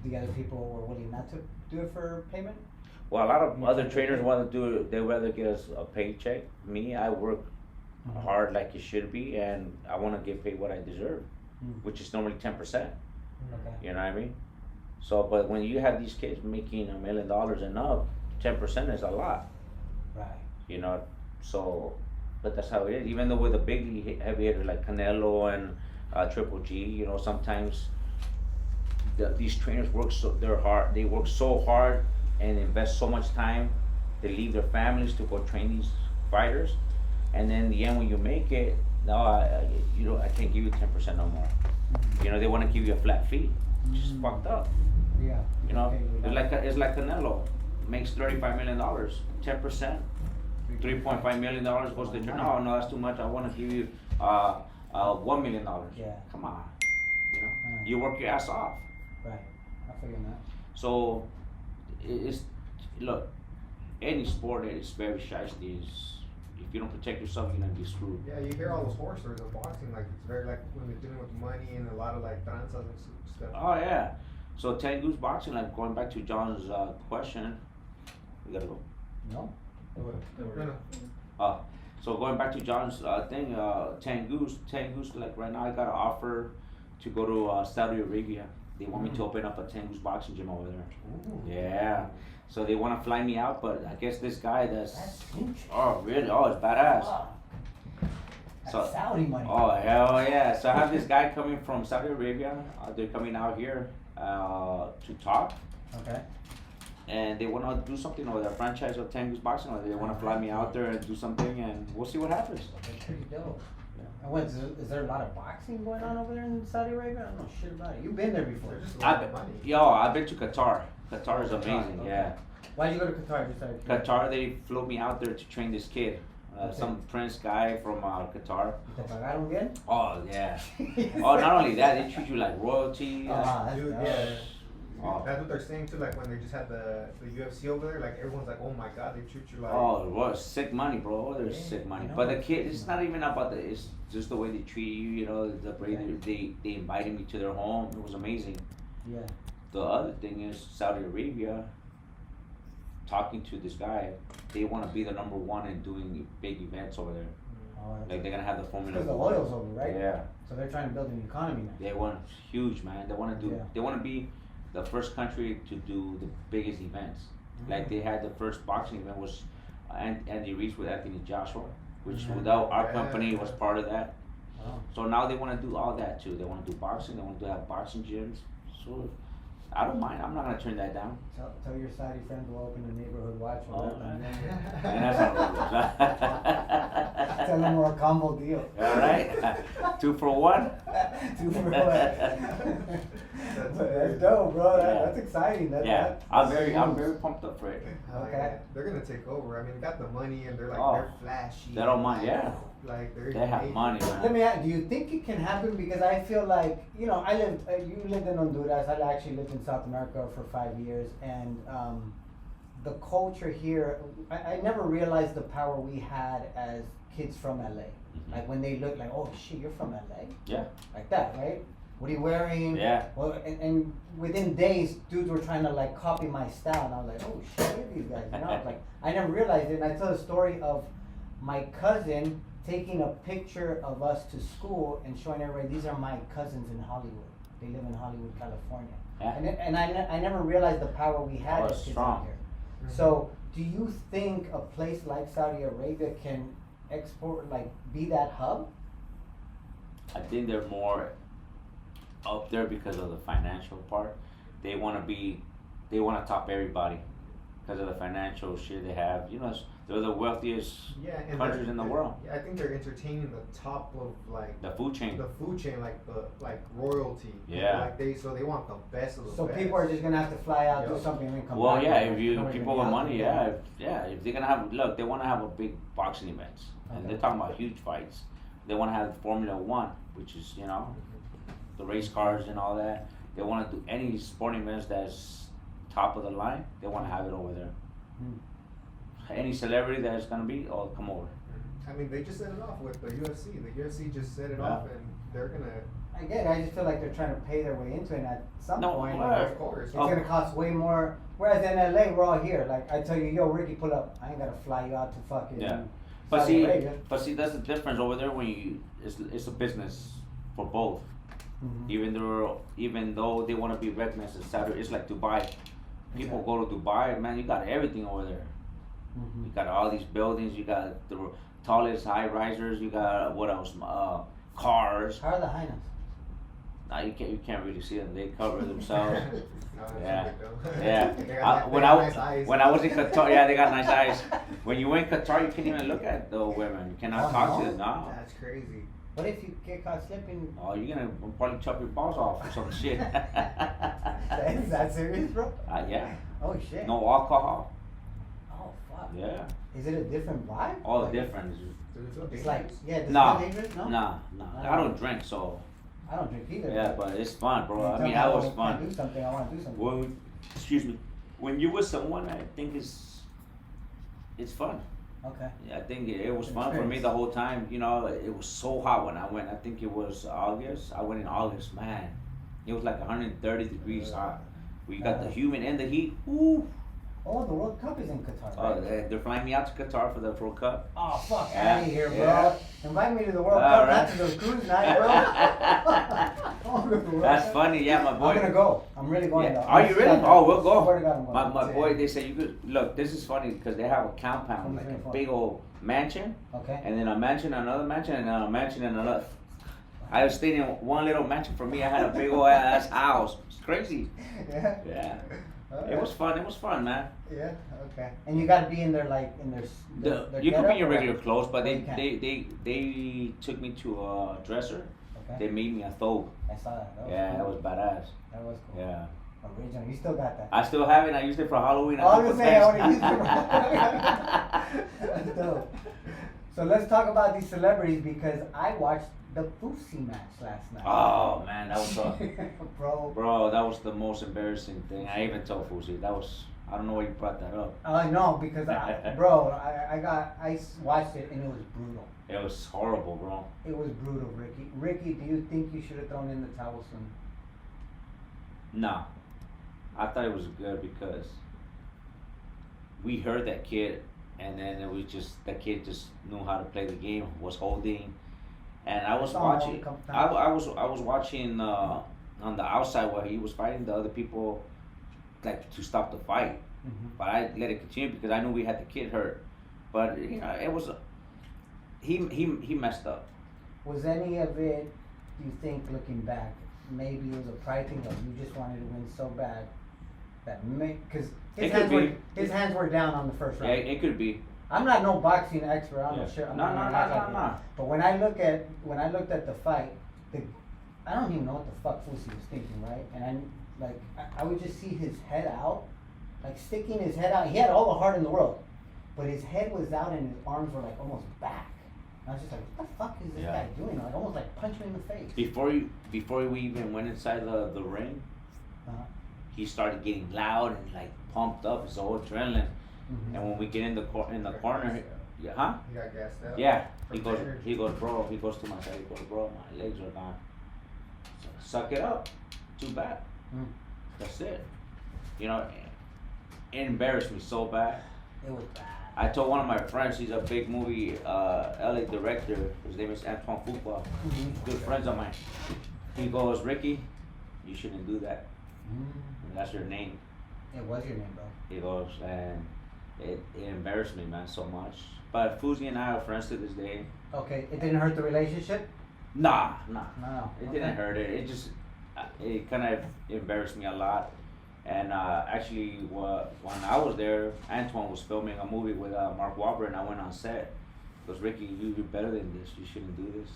the other people were willing not to do it for payment? Well, a lot of other trainers want to do it. They rather get us a paycheck. Me, I work hard like it should be, and I want to get paid what I deserve, which is normally 10%. Okay. You know what I mean? So, but when you have these kids making $1 million and up, 10% is a lot. Right. So, but that's how it is. Even though with the big heavy hitters like Canelo and Triple G, sometimes these trainers work hard. They work so hard and invest so much time. They leave their families to go train these fighters, and then in the end, when you make it, no, I can't give you 10% no more. They want to give you a flat fee, which is fucked up. Yeah. It's like Canelo makes $35 million, 10%. $3.5 million goes to no, that's too much. I want to give you $1 million. Yeah. Come on, you work your ass off. Right. I figure that. So look, any sport that is very shiesty is, if you don't protect yourself, you're gonna be screwed. Yeah, you hear all those horror stories of boxing, like it's very like when they're dealing with money and a lot of like tranzas and stuff. Oh yeah. So 10 Goose Boxing, like going back to John's question, we gotta go. No. So going back to John's thing, 10 Goose, like right now I got an offer to go to Saudi Arabia. They want me to open up a 10 Goose Boxing gym over there. Ooh. Yeah. So they want to fly me out, but I guess this guy That's huge. oh really? Oh, it's badass. Wow. That's So- Saudi money. Oh hell yeah! So I have this guy coming from Saudi Arabia. They're coming out here to talk, Okay. and they want to do something over their franchise of 10 Goose Boxing. Or they want to fly me out there and do something, and we'll see what happens. That's pretty dope. And what, is there a lot of boxing going on over there in Saudi Arabia? I don't know shit about it. You've been there before. There's just a lot of money. I've been to Qatar. Qatar is amazing. Okay. Yeah. Why'd you go to Qatar? Just out of curiosity? Qatar, they flew me out there to train this kid, Okay. some Prince guy from Qatar. ¿Te pagaron bien? Oh yeah. Oh, not only that, they treat you like royalty. Ah, that's Dude, dope. yeah. Oh. That's what they're saying too. Like when they just had the UFC over there, like everyone's like, oh my god, they treat you like. Oh, it was sick money, bro. There's Yeah, sick money. I know. But the kid, it's not even about it's just the way they treat you. The way they invited me to their home. It was amazing. Yeah. The other thing is Saudi Arabia. Talking to this guy, they want to be the number one in doing big events over there. Oh, that's Like they're gonna have the Formula. because the oil's over, right? Yeah, So they're trying to build an economy now. they want huge, man. They want to do. Yeah. They want to be the first country to do the biggest events. Like they had the first boxing event was and Andy Reese with Anthony Joshua, which Mhm. without our Yeah. company was part of that. Oh. So now they want to do all that too. They want to do boxing. They want to have boxing gyms. So I don't mind. I'm not gonna turn that down. Tell your Saudi friends we'll open a neighborhood watch. or Oh, whatever, man. and then And that's not tell them we're a combo deal. All right, 2 for 1. 2 for 1. That's hilarious. dope, bro. Yeah. That's exciting. Yeah, I'm very pumped up for it. Okay. They're gonna take over. I mean, they got the money and they're like Oh. they're flashy. They don't mind, yeah. Like they're They have amazing. money, Let man. me ask, do you think it can happen? Because I feel like, you know, you lived in Honduras, I actually lived in South America for 5 years, and the culture here, I never realized the power we had as kids from LA. Mhm. Like when they look like, oh shit, you're from LA? Yeah, Like that, right? What are you wearing? yeah. Well, and within days, dudes were trying to like copy my style, and I was like, oh shit, look at these guys, you know? Like, I never realized it, and I tell the story of my cousin taking a picture of us to school and showing everybody, these are my cousins in Hollywood. They live in Hollywood, California. Yeah. And I never realized the power we had Oh, as it's kids strong. out here. Mhm. So, do you think a place like Saudi Arabia can export, like, be that hub? I think they're more up there because of the financial part. They want to top everybody because of the financial shit they have. You know, they're the wealthiest Yeah, and countries in the world. Yeah, I think they're entertaining the top of like The food chain. the food chain, like royalty. Yeah. Like so they want the best of the So best. people are just gonna have to fly out, do Yep. something, and then come Well, back. yeah, and if you nobody people gonna with be out money, there. if they're gonna have look, they want to have a big boxing events, and Okay. they're talking about huge fights. They want to have Formula One, which is the race cars and all that. They want to do any sporting events that's top of the line. They want to have it over there. Hmm. Any celebrity that's gonna be, come over. I mean, they just set it off with the UFC. The UFC just set it Yeah. off, and they're gonna. I get it. I just feel like they're trying to pay their way into it. And at some No, point, well, like, Of course. it's gonna cost way more. Whereas in LA, we're all here. Like I tell you, yo, Ricky, pull up. I ain't gotta fly you out to fucking. Yeah. But Saudi see, Arabia. that's the difference over there when it's a business for both. Mhm. Even though they want to be recognized as Saudi, it's like Dubai. People Okay. go to Dubai, man. You got everything over there. Mhm. You got all these buildings. You got the tallest high risers. You got what else? Cars. How are the hyenas? Now you can't really see them. They cover themselves. No, Yeah. that's what they do. Yeah. They got When nice eyes. I was in Qatar, yeah, they got nice eyes. When you in Qatar, you can't even look at the women. You cannot Oh, talk to no? them. No. That's crazy. What if you get caught slipping? Oh, you're gonna probably chop your balls off or some shit. Is that serious, bro? Yeah. Oh shit. No alcohol. Oh fuck. Yeah. Is it a different vibe? All Like, different. Dude, it's so It's like, dangerous. yeah, does Nah. it feel dangerous? No? Nah. I don't drink, so I don't drink either. yeah, but it's fun, bro. You I tell mean, me that I was can't fun. do something, I want to do something. Well, excuse me. When you with someone, I think it's fun. Okay. Yeah, I think it was fun for me Experience. the whole time. You know, it was so hot when I went. I think it was August. I went in August, man. It was like 130 degrees hot. We got the humid and the heat. Ooh. Oh, the World Cup is in Qatar, Oh, right? they're flying me out to Qatar for the World Cup. Oh, fuck Yeah, out of here, bro. yeah. Invite me to the World All Cup, right. not to the cruise night, bro. I wanna go to the World That's Cup. funny, yeah, my boy. I'm gonna go. I'm really going Yeah. though. Are you really? Oh, we'll go. Swear to God, I'm going. My boy, they say you could look. This is funny because they have a compound, like a 2024. big old mansion, Okay. and then a mansion, another mansion, and then a mansion, and another. I was staying in one little mansion. For me, I had a big old ass house. It's crazy. Yeah. Yeah. All It was fun. It was fun, man. Yeah. Okay. And you gotta be in there like in their. You could be in your getup, or- regular clothes, but or you can't? they took me to a dresser. Okay. They made me a thobe. I saw that. That was Yeah, cool. that was badass. That was cool. Yeah. Original. You still got that. I still have it. I used it for Halloween. Oh, I was gonna say, I wanna use it. it. That's dope. So let's talk about these celebrities because I watched the Fousey match last night. Oh man, that was Bro. that was the most embarrassing thing. I even told Fusi that was. I don't know why you brought that up. No, because I watched it and it was brutal. It was horrible, bro. It was brutal, Ricky. Ricky, do you think you should have thrown in the towel soon? No, I thought it was good because we heard that kid, and then it was just the kid just knew how to play the game, was holding, and I was Saw him watching. a couple I times. was watching on the outside while he was fighting the other people, like to stop the fight. Mm-hmm. But I let it continue because I knew we had the kid hurt. But you know, it was he messed up. Was any of it, you think, looking back, maybe it was a pride thing, or you just wanted to win so bad that because It could be. his hands were down on the first Yeah, round. it could be. I'm not no boxing expert. I'm Yeah. not sure. I'm No, not no, gonna no, act no, like no. that. But when I looked at the fight, I don't even know what the fuck Fusi was thinking, right? And I would just see his head out, like sticking his head out. He had all the heart in the world, but his head was out and his arms were like almost back. And I was just like, what the fuck is this guy doing? Like almost like punch me in the face. Before we even went inside the ring, he started getting loud and like pumped up. His whole adrenaline. Mhm. And when we get in the corner, yeah, huh? He got gassed up. Yeah. He From goes, the energy. he goes, bro. He goes to my side. He goes, bro, my legs are gone. So, suck it up. Too bad. Mm. That's it. You know, it embarrassed me so bad. It was bad. I told one of my friends, he's a big movie LA director. His name is Antoine Fuqua. Mhm. Good friends of mine. He goes, Ricky, you shouldn't do that. Mm. That's your name. It was your name, bro. He goes, and it embarrassed me, man, so much. But Fuzi and I are friends to this day. Okay, it didn't hurt the relationship? Nah. No. It Okay. didn't hurt it. It just, it kind of embarrassed me a lot. And actually, when I was there, Antoine was filming a movie with Mark Wahlberg, and I went on set. He goes, Ricky, you're better than this. You shouldn't do this.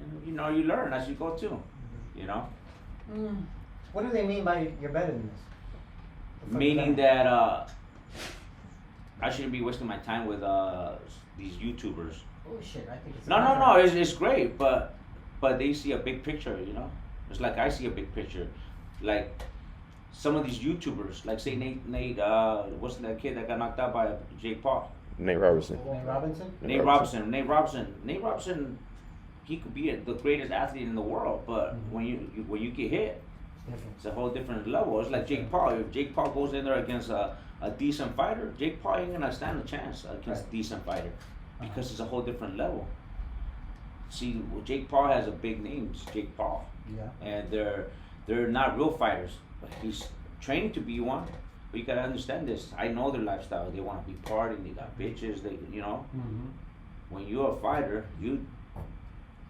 And you know, you learn as you go too. You know, Mm. What do they mean by you're better than this? The fuck meaning is that? that I shouldn't be wasting my time with these YouTubers. Oh shit, I think it's. No. It's great, but they see a big picture. You know, it's like I see a big picture. Like some of these YouTubers, like say Nate, what's that kid that got knocked out by Jake Paul? Nate Robertson. Nate Robinson? Nate Robinson, he could be the greatest athlete in the world, but Mhm. when you get hit, Different. it's a whole different level. It's like Jake Paul. If Jake Paul goes in there against a decent fighter, Jake Paul ain't gonna stand a chance against Right. a decent fighter because Uh-huh. it's a whole different level. See, Jake Paul has a big name, it's Jake Paul, Yeah. and they're not real fighters, but he's training to be one. But you gotta understand this. I know their lifestyle. They want to be partying. They got bitches. They, you know, Mm-hmm. when you're a fighter, you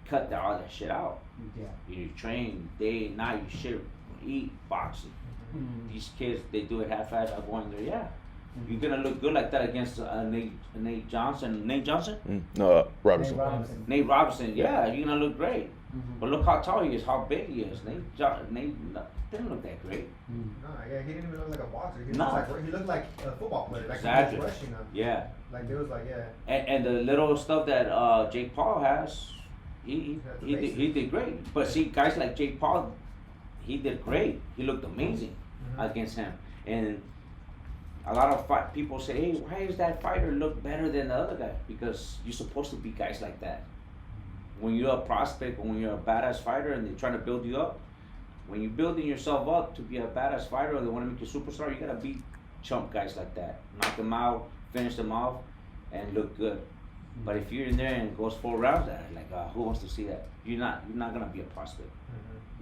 cut all that shit out. Yeah. You train day and night. You shit, eat boxing. Mm-hmm. These kids, they do it half-assed. I'm going there. Yeah, you're gonna look good like that against Nate Johnson. Nate Johnson? No, Robertson. Nate Robinson. Nate Robinson. Yeah, you're gonna look great. Mhm. But look how tall he is, how big he is. Nate didn't look that great. Mm. No, yeah, he didn't even look like a boxer. He, No. he looked like a football player. Like Exactly. he was rushing him. Yeah, Like it was like, yeah. and the little stuff that Jake Paul has, he That's did, amazing. he did great. But see, guys like Jake Paul, he did great. He looked amazing Mhm. against him. And a lot of people say, hey, why does that fighter look better than the other guy? Because you're supposed to be guys like that. When you're a prospect, when you're a badass fighter and they're trying to build you up, when you're building yourself up to be a badass fighter or they want to make you a superstar, you gotta beat chump guys like that. Knock them out, finish them off, and look good. But if you're in there and it goes 4 rounds, like who wants to see that? You're not gonna be a prospect.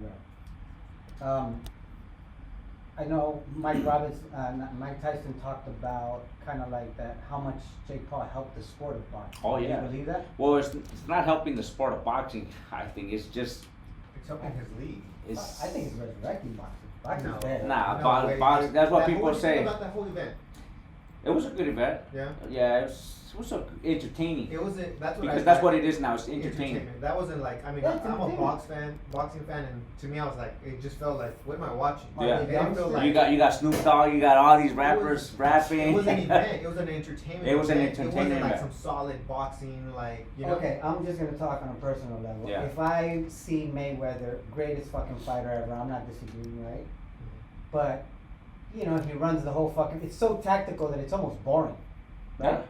Mhm. Yeah. I know Mike Tyson talked about kind of like that, how much Jake Paul helped the sport of boxing. Oh, Do yeah. you believe that? Well, it's not helping the sport of boxing. I think it's just It's helping his league. it's. I think it's resurrecting boxing. Boxing's No. dead. Nah, No way, boxing. dude. That's what That people whole- say. About that whole event. It was a good event. Yeah. Yeah, it was so entertaining. It wasn't. That's what Because I, that's what it is now. It's entertaining. Entertainment. That wasn't like. I mean, Yeah, I'm a entertainment. boxing fan, and to me, I was like, it just felt like, what am I watching? Yeah. It didn't feel like. You got Snoop Dogg. You got all these rappers rapping. It was an event. It was an entertainment. It was an event. entertainment It wasn't like event. some solid boxing, like you know. Okay, I'm just gonna talk on a personal level. Yeah. If I see Mayweather, greatest fucking fighter ever, I'm not disagreeing, right? But, you know, he runs the whole fucking. It's so tactical that it's almost boring, right? Yeah.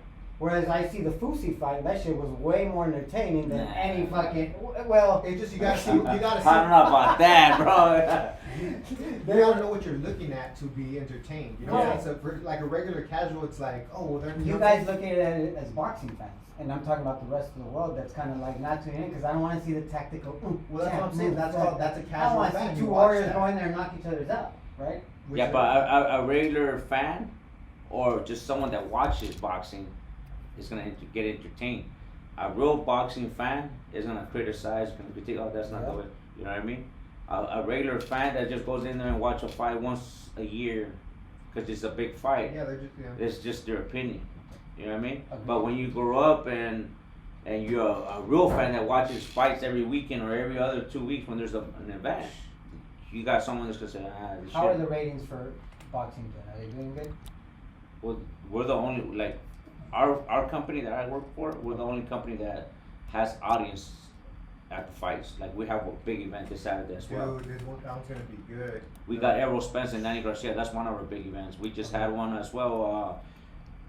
Whereas I see the Fusi fight, that shit was way more entertaining than Nah. any fucking. Well, It just you gotta see. You gotta see. I don't know about that, bro. You gotta know what you're looking at to be entertained. You know, Yeah. it's like a regular casual. It's like, oh, well, they're you guys look at it as boxing fans, and I'm talking about the rest of the world that's kind of like not tuning in because I don't want to see the tactical. Well, that's what I'm saying. That's called. That's a I casual want to fan. see You two watch warriors that. go in there and knock each other's out, right? Which Yeah, is- but a regular fan or just someone that watches boxing, is gonna get entertained. A real boxing fan is gonna criticize, gonna critique. Oh, that's not the way. You know what I mean? A regular fan that just goes in there and watch a fight once a year, because it's a big fight. Yeah, they're just It's just their opinion. You know what I mean? Okay. But when you grow up and you're a real fan that watches fights every weekend or every other 2 weeks when there's an event, you got someone that's gonna say, this How are shit. the ratings for boxing doing? Are they doing good? Well, we're the only, like, our company that I work for, we're the only company that has audience at the fights. Like, we have a big event this Saturday as well. Dude, that one's gonna be good. We got Errol Spence and Danny Garcia. That's one of our big events. We just had one as well.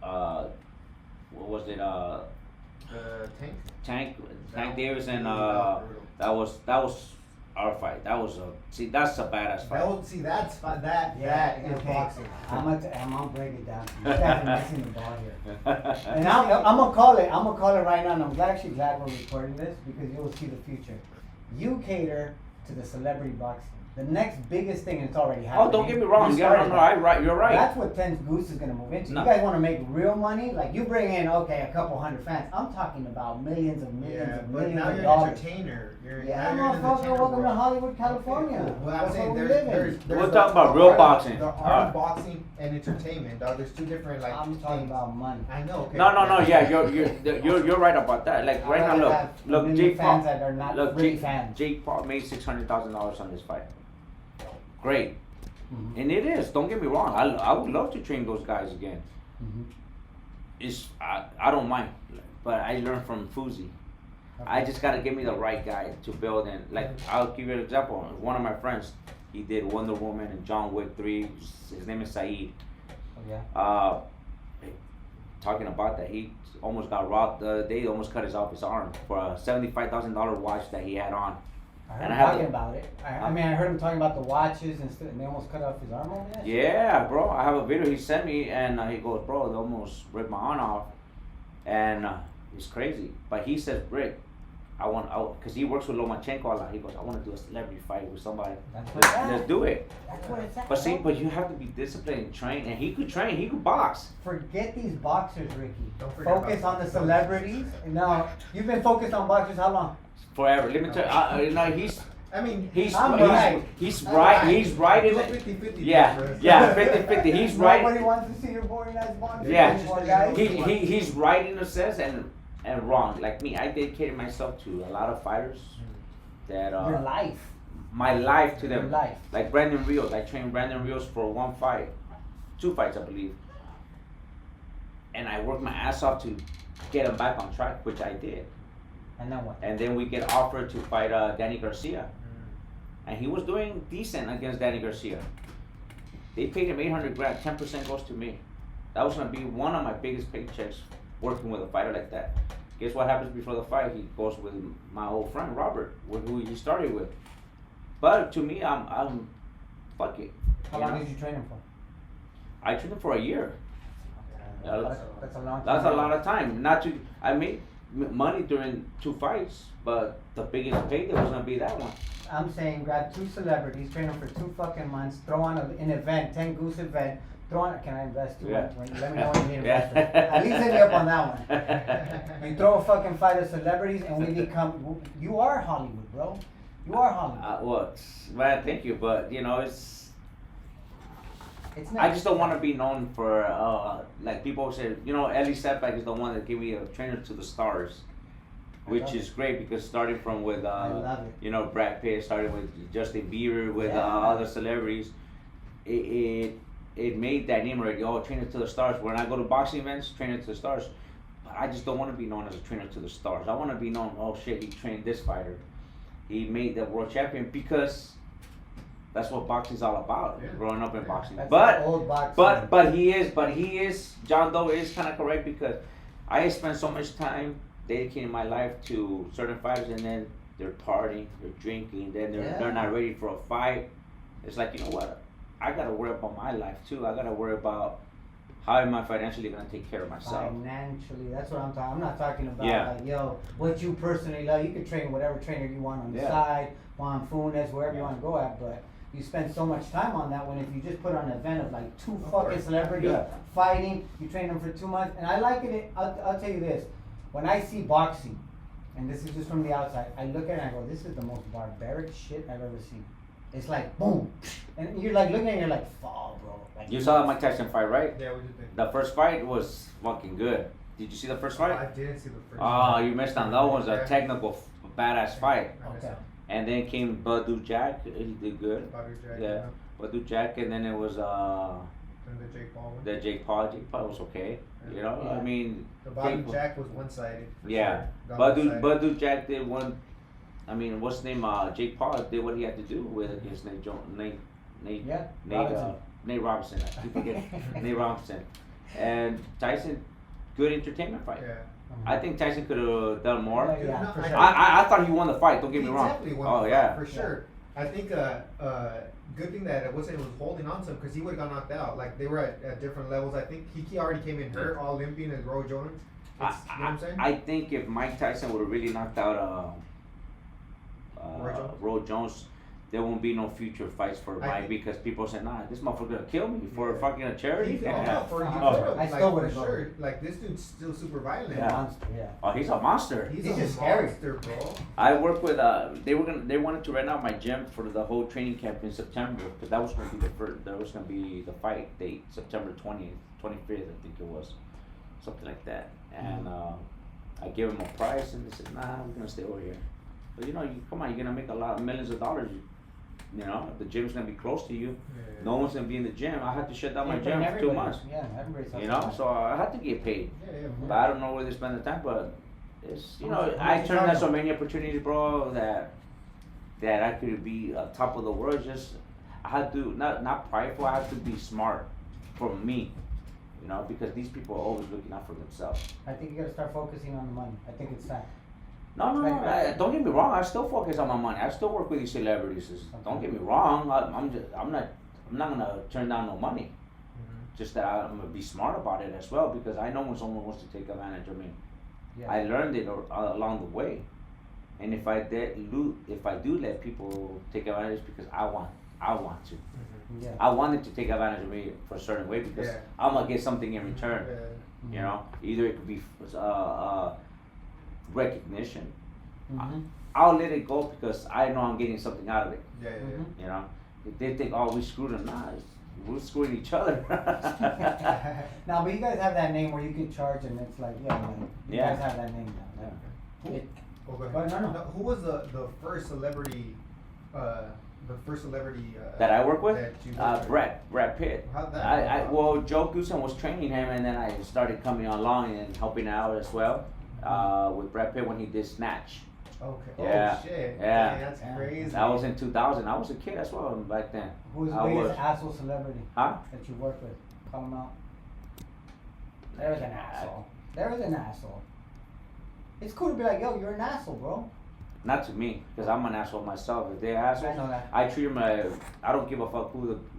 What was it? Tank. Tank Davis and brutal. that was our fight. That's a badass fight. That's fun. That is boxing. I'm gonna break it down. You guys are missing the ball here. And I'm gonna call it. I'm gonna call it right now. And I'm actually glad we're recording this because you will see the future. You cater to the celebrity boxing. The next biggest thing, and it's already happening. Oh, don't get me wrong. You Yeah, started no, that. you're right. That's what Ten's Goose is gonna move into. No. You guys want to make real money? Like you bring in a couple hundred fans. I'm talking about millions of millions Yeah, of but millions now of you're dollars. an entertainer. Yeah, Now you're an motherfucker, entertainer. welcome to Hollywood, California. Well, I'm That's saying where we live in. there's We're the- talking about the real art- boxing. The art of boxing and entertainment, dog. There's two different like. I'm talking things. about money. I know. Okay. No. Yeah, you're right about that. Like right I'd now, rather have look, million Jake Paul. fans that are not Look, really fans. Jake Paul made $600,000 on this fight. Great, Mhm. and it is. Don't get me wrong. I would love to train those guys again. Mhm. I don't mind, but I learned from Fuzi. I just gotta give me the right guy to build in. Like, I'll give you an example. One of my friends, he did Wonder Woman and John Wick 3. His name is Saeed. Oh, yeah. Talking about that, he almost got robbed the other day. He almost cut his off his arm for a $75,000 watch that he had on. I heard And him I have talking the- about it. I mean, I heard him talking about the watches and stuff, and they almost cut off his arm over there. Yeah, bro. I have a video he sent me, and he goes, bro, they almost ripped my arm off, and it's crazy. But he says, Rick, because he works with Lomachenko a lot. He goes, I want to do a celebrity fight with somebody. That's what it's at. Let's do it. That's what it's at. But see, bro. but you have to be disciplined and train, and he could train. He could box. Forget these boxers, Ricky. Don't forget Focus about on the those. celebrities. No, you've been focused on boxers how long? Forever. Let me tell you, no, he's I mean, he's I'm right. he's right. He's right in Do a it. 50-50 Yeah, difference. yeah, 50-50. He's right. Nobody wants to see your boring ass boxer. Yeah. Guys. He's right in a sense and wrong. Like me, I dedicated myself to a lot of fighters that Your life. my life to Your them. life. Like Brandon Rios, I trained Brandon Rios for 1 fight, 2 fights I believe, and I worked my ass off to get him back on track, which I did. And then what? And then we get offered to fight Danny Garcia, and he was doing decent against Danny Garcia. They paid him $800,000. 10% goes to me. That was gonna be one of my biggest paychecks working with a fighter like that. Guess what happens before the fight? He goes with my old friend Robert, who he started with. But to me, I'm fuck it. How You long know? did you train him for? I trained him for a year. Yeah, That's a long time. That's a lot of time. Not to, I made money during 2 fights, but the biggest payday was gonna be that one. I'm saying grab 2 celebrities, train them for 2 fucking months, throw on an event, 10 Goose event, throw on, can I invest too? Yeah. Let me know when you need Yeah. investors. At least hit me up on that one. You throw a fucking fight of celebrities and we become, you are Hollywood, bro. You are Hollywood. Well, man, thank you, but you know, it's. It's I just don't want to be known for like people say, you know, Ellie Setback is the one that gave me a trainer to the stars, which is great because starting from with I love it. you know, Brad Pitt, starting with Justin Bieber, with Yeah. other celebrities, it made that name already. Oh, trainer to the stars. When I go to boxing events, trainer to the stars. But I just don't want to be known as a trainer to the stars. I want to be known. Oh shit, he trained this fighter. He made the world champion because that's what boxing's all about. Yeah. Growing up in boxing, That's but. the old boxing. But he is John Doe is kind of correct because I spent so much time dedicating my life to certain fighters and then they're partying, they're drinking, then they're not ready for a fight. It's like, you know what? I gotta worry about my life too. I gotta worry about how am I financially gonna take care of myself. Financially, that's what I'm talking. I'm not talking about Yeah. like, yo, what you personally love. You can train whatever trainer you want on the Yeah. side, Funez, wherever you want to go at. But you spend so much time on that when if you just put on an event of like two Of fucking course. celebrities Yeah. fighting, you train them for 2 months, and I like it. I'll tell you this, when I see boxing, and this is just from the outside, I look at it and I go, this is the most barbaric shit I've ever seen. It's like boom, and you're like looking at it, you're like, fall, bro. Like, You saw the Mike Tyson fight, right? Yeah, what do you think? The first fight was fucking good. Did you see the first I fight? didn't see the first. Oh, you missed on that one. It was a Yeah. technical, badass fight. I missed Okay. out. And then came Badu Jack. He did good. Bobby Jack, Yeah. Badu Jack, and then it was And the Jake Paul one. the Jake Paul. Jake Paul was okay. You know, Yeah. I mean, The Bobby Jake- Jack was one-sided. for Yeah. sure. Got Badu one-sided. Jack did one. I mean, what's his name? Jake Paul did what he had to do with against Nate Yeah, Robinson. Nate Robinson. I keep forgetting Nate Robinson. And Tyson, good entertainment fight. Yeah. I think Tyson could have done more. Yeah, yeah, No, for I- sure. I thought he won the fight. Don't get He me wrong. definitely won Oh the fight, yeah. for sure. I think good thing that Wilson was holding on to him because he would have got knocked out. Like they were at different levels. I think he already came in hurt, all limping as Roy Jones. You know what I'm saying? I think if Mike Tyson would have really knocked out Roy Jones? Roy Jones, there won't be no future fights for I Mike think- because people say, nah, this motherfucker gonna kill me for Yeah. fucking a charity. He Yeah. for you Oh, could've, I like, still for would've sure. Like this dude's still super violent. Yeah. Monster, yeah. Oh, he's a monster. He's He's a just scary. monster, bro. I work with they wanted to rent out my gym for the whole training camp in September because that was gonna be the first, that was gonna be the fight date, September 20th, 25th, I think it was, something like that. And I gave him a price and they said, nah, we're gonna stay over here. But you know, come on, you're gonna make a lot, millions of dollars. You know, the gym's gonna be close to you. Yeah. No one's gonna be in the gym. I had to shut down my Yeah, gym for 2 everybody- months. Yeah, everybody's You know, so I had to get paid. Yeah. But I don't know where they spend the time. But it's How you much- know, how I much turned you down so charge many opportunities, bro, that I could be top of the world. Just I had to not prideful. I had to be smart for me. You know, because these people are always looking out for themselves. I think you gotta start focusing on the money. I think it's time. No, Like- don't get me wrong. I still focus on my money. I still work with these celebrities. Don't get me wrong. I'm not gonna turn down no money. Mhm. Just that I'm gonna be smart about it as well because I know when someone wants to take advantage of me. Yeah. I learned it along the way, and if I do let people take advantage because I want to. Mhm. Yeah. I wanted to take advantage of me for a certain way because Yeah. I'm gonna get something in return. Yeah. You know, either it could be recognition. Mm-hmm. I'll let it go because I know I'm getting something out of it. Yeah. Yeah. Mhm. You know, if they think, oh, we screwed them, nah, we're screwing each other. Now, but you guys have that name where you can charge and it's like, yeah, like, you Yeah. guys have that name now. Yeah. Like, it- Oh, go But ahead. no. Who was the first celebrity? The first celebrity That I work with, that you worked with? Brad Pitt. How'd that go? Well, Joe Goosen was training him, and then I started coming along and helping out as well with Brad Pitt when he did Snatch. Okay. Yeah. Oh shit. Yeah. Dang, that's Yeah. crazy. That was in 2000. I was a kid as well back then. Who's the I biggest was. asshole celebrity Huh? that you work with? Call him out. There's an asshole. There's an asshole. It's cool to be like, yo, you're an asshole, bro. Not to me, because I'm an asshole myself. If they're assholes, I know that. I treat them like, I don't give a fuck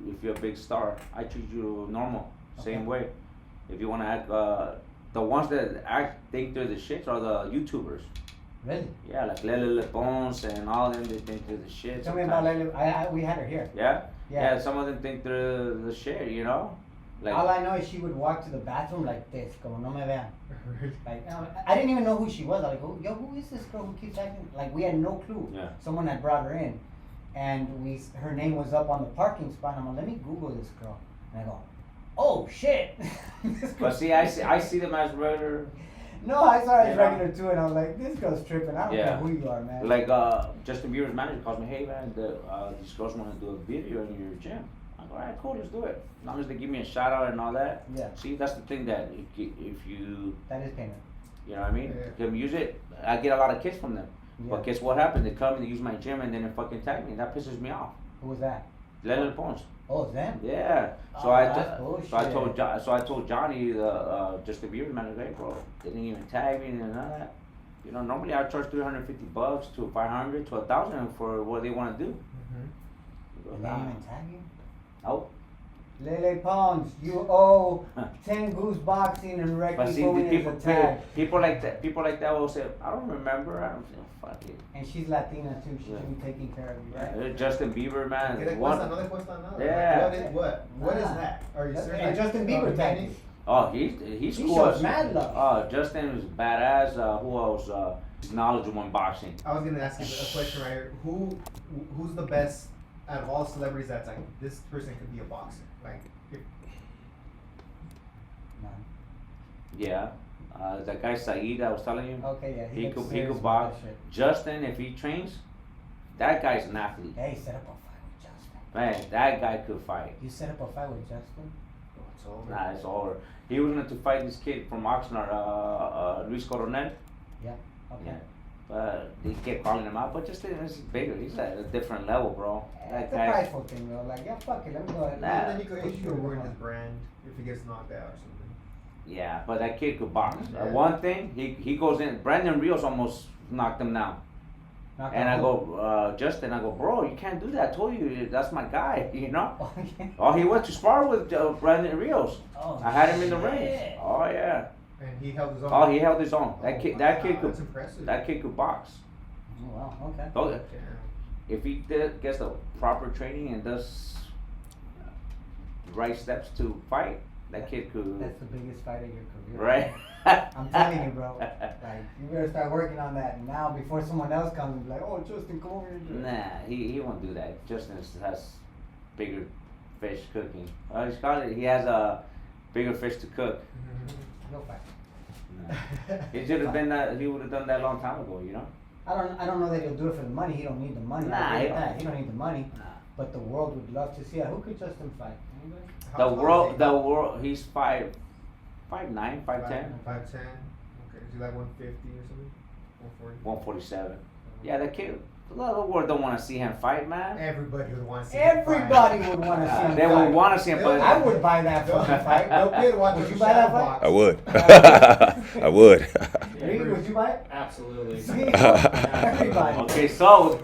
if you're a big star. I treat you normal, same Okay. way. If you want to act, the ones that think they're the shits are the YouTubers. Really? Yeah, like Lele Le Pons and all them, they think they're the shit. Tell me about sometimes. Lele. We had her here. Yeah? Yeah. Yeah, some of them think they're the shit, you know? Like, All I know is she would walk to the bathroom like this, como no me vean. Really? Like, I didn't even know who she was. I was like, yo, who is this girl who keeps acting? Like, we had no clue. Yeah. Someone had brought her in, and her name was up on the parking spot. And I'm like, let me Google this girl. And I go, oh shit. This but girl's see, I see them as regular, No, I saw her as You know? regular too, and I was like, this girl's tripping. I don't Yeah. care who you are, man. like, Justin Bieber's manager calls me, hey man, these girls want to do a video in your gym. I'm like, alright, cool, let's do it. As long as they give me a shout out and all that. Yeah. See, that's the thing that if you, That is payment. you know what I mean? Yeah. Can use it. I get a lot of kicks from them. Yeah. But guess what happened? They come and they use my gym and then they fucking tag me. That pisses me off. Who was that? Lele Le Pons. Oh, it's them? Yeah. So Oh, I that's so I told Johnny, Justin Bieber's manager, hey bro, they didn't even tag me and none of that. You know, normally I charge $350 to 500 to 1,000 for what they want to do. Mhm. He goes, And they nah. didn't even tag you? Nope. Lele Pons, you owe 10 Goose Boxing and But Ricky see, Funez a tag. people like that will say, I don't remember. I don't feel fuck it. And she's Latina too. She Yeah. should be taking care of you, right? Justin Bieber, man. ¿Qué le one- cuesta? No le cuesta nada. Yeah. Like, what is Nah. that? Are you That's- serious? and Justin Bieber tagged you. Oh, he's He cool. shows mad love. Justin was badass. Who else? He's knowledgeable in boxing. I was gonna ask you a question right here. Who's the best out of all celebrities that's like this person could be a boxer? Like if, Man. Yeah. That guy Saeed I was telling you. Okay, yeah. He gets could serious with box. that shit. Justin, if he trains, that guy's an athlete. Hey, set up a fight with Justin. Man, that guy could fight. You set up a fight with Justin? it's over. Nah, it's over. He was going to fight this kid from Oxnard, Luis Coronel. Yeah. Okay. Yeah. But they kept calling him out. But Justin is bigger. He's at a different level, bro. That It's a guy. prideful thing, though. Like, yeah, fuck it. Let me go ahead. Nah. And then he Push could you ruin around. his brand if he gets knocked out or something. Yeah, but that kid could box. Yeah. One thing, he goes in. Brandon Rios almost knocked him down. Knock And I out. go, Justin, I go, bro, you can't do that. I told you, that's my guy, you know? Oh, yeah. Oh, he went to spar with Brandon Rios. Oh, I had him in the shit. ring. Oh yeah. And he held his own. Oh, he held his own. Oh, That kid, wow, that kid that's could, impressive. that kid could box. Oh, wow, okay. Oh, Damn. if he gets the proper training and does the right steps to fight, that kid could. That's the biggest fight of your career. Right. I'm telling you, bro. Like, you better start working on that now before someone else comes and be like, oh, Justin, come over here. Nah, he won't do that. Justin has bigger fish cooking. He's called it. He has a bigger fish to cook. Go fight. Nah. He should have been that. He would have done that a long time ago. You know. I don't know that he'll do it for the money. He don't need the money. Nah, I he get don't. that. He don't need the money. Nah. But the world would love to see it. Who could Justin fight? Anybody? How The tall is world, he? the world. He's 5'9", 5'10", 5'10". Okay, is he like 150 or something? 140. 147. Yeah, that kid. The world don't want to see him fight, man. Everybody would want to see him Everybody fight. would want to see him They fight. would want to see him, but I would buy that fucking fight. No kid watch Would him you buy that shadow fight? I would. Uh, I would. Reed, would you buy it? Absolutely. See? Everybody. Okay, sold.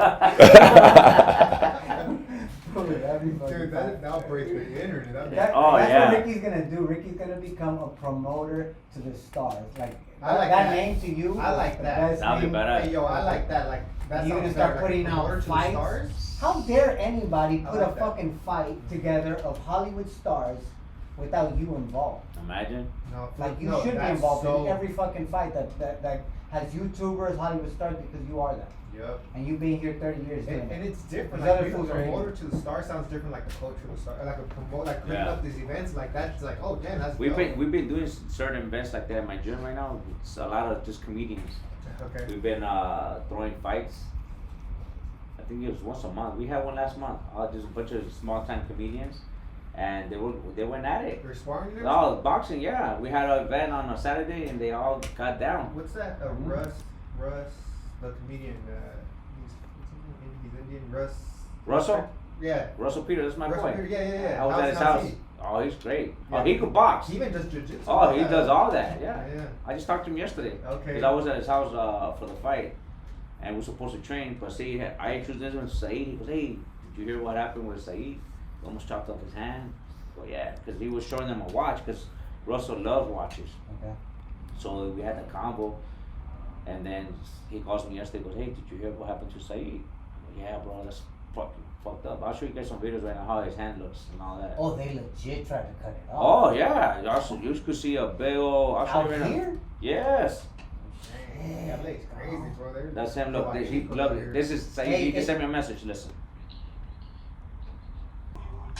Everybody. Dude, that'll break the internet. Oh, That's yeah. what Ricky's gonna do. Ricky's gonna become a promoter to the stars. Like, I like that that. name to you. I like the that. best That'd be name. better. Hey, yo, I like that. Like, that You're gonna sounds start better, putting like, out promoter to the fights. stars. How dare anybody I put like a that. fucking fight together of Hollywood stars without you involved? Imagine. No, Like, you no, should be that's involved so, in every fucking fight that has YouTubers, Hollywood stars, because you are that. Yep. And you've been here 30 years doing And it. it's different. These Like, other being a fools are promoter to the star sounds different, like the coach to the star, like a promote, like putting Yeah. up these events like that. It's like, oh damn, that's We've dope. been doing certain events like that in my gym right now. It's a lot of just comedians. Okay. We've been throwing fights. I think it was once a month. We had one last month. Just a bunch of small time comedians, and they went at it. You're sparring there? Oh, boxing, yeah. We had an event on a Saturday, and they all got down. What's that? Russ, the comedian. He's Indian. Russ. Russell? Yeah. Russell Peter, that's my Russell boy. Peter, yeah. I was at his How's house. he? Oh, he's great. Yeah. Oh, he could box. He even does jujitsu. Oh, he does all that. Yeah. Yeah. I just talked to him yesterday. Okay. Because I was at his house for the fight, and we're supposed to train. But see, I introduced him to Saeed. He goes, "Hey, did you hear what happened with Saeed? He almost chopped off his hand." Well, yeah, because he was showing them a watch. Because Russell loves watches. Okay. So we had the combo, and then he calls me yesterday. Goes, "Hey, did you hear what happened to Saeed?" I'm like, "Yeah, bro, that's fucking fucked up. I'll show you guys some videos right now how his hand looks and all that." Oh, they legit tried to cut it off. Oh yeah, also you could see a big old. I'll show Out you right now. here? Yes. Yeah, LA's crazy, bro. They're- That's him. Look, they're he people love out it. here. This is Saeed. Hey, You can hey. send me a message. Listen.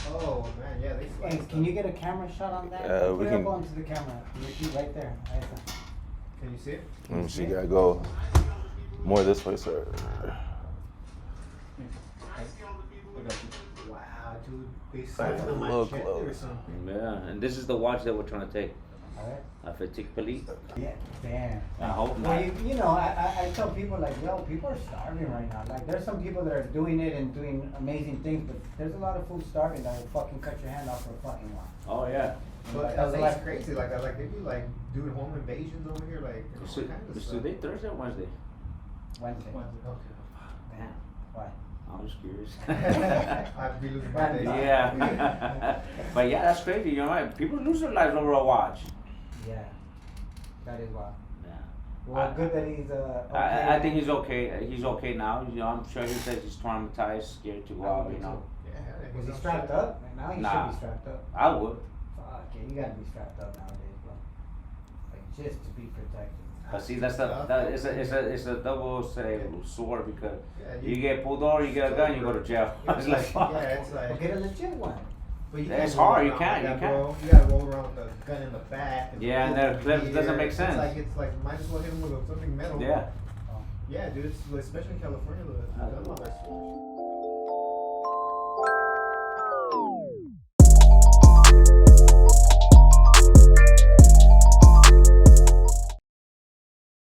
Oh man, yeah, they Hey, slice can you them. get a camera shot on that? We Put it can- up onto the camera. Ricky, right there. Can you see it? Let me see. Gotta go more this way, sir. Wow, dude, they Hey, signed on my look check or close. something. Yeah, and this is the watch that we're trying to take. Alright. A Fatigue Pelite. Yeah, damn. I hope Well, not. you know, I tell people like, yo, people are starving right now. Like, there's some people that are doing it and doing amazing things, but there's a lot of fools starving that will fucking cut your hand off for a fucking while. Oh yeah. But That's LA's like- crazy, like they do like doing home invasions over here, like all It's kinds of stuff. today Thursday or Wednesday? Wednesday. Okay. Damn. Why? I'm just curious. I'd be losing my days. Yeah. But yeah, that's crazy. You know, right? People lose their lives over a watch. Yeah, that is wild. Yeah. Well, good that he's okay. I think he's okay. He's okay now. You know, I'm sure he says he's traumatized, scared to go out. You know. Yeah, Was he strapped up? Now he Nah. should be strapped up. I would. Fuck yeah, you gotta be strapped up nowadays, bro. Like just to be protected. But see, that's it's a double-edged sword because Yeah, you get pulled over, you get a gun, you go to jail. It's like, fuck. Yeah, it's Well, like. get a legit one. But you It's can't roll hard, you around can't, like you that, can't. bro. You gotta roll around with the gun in the back. Yeah, and that clip doesn't make sense. It's like might as well hit him with something metal. Yeah. Yeah, dude. Especially in California, the gun laws are so.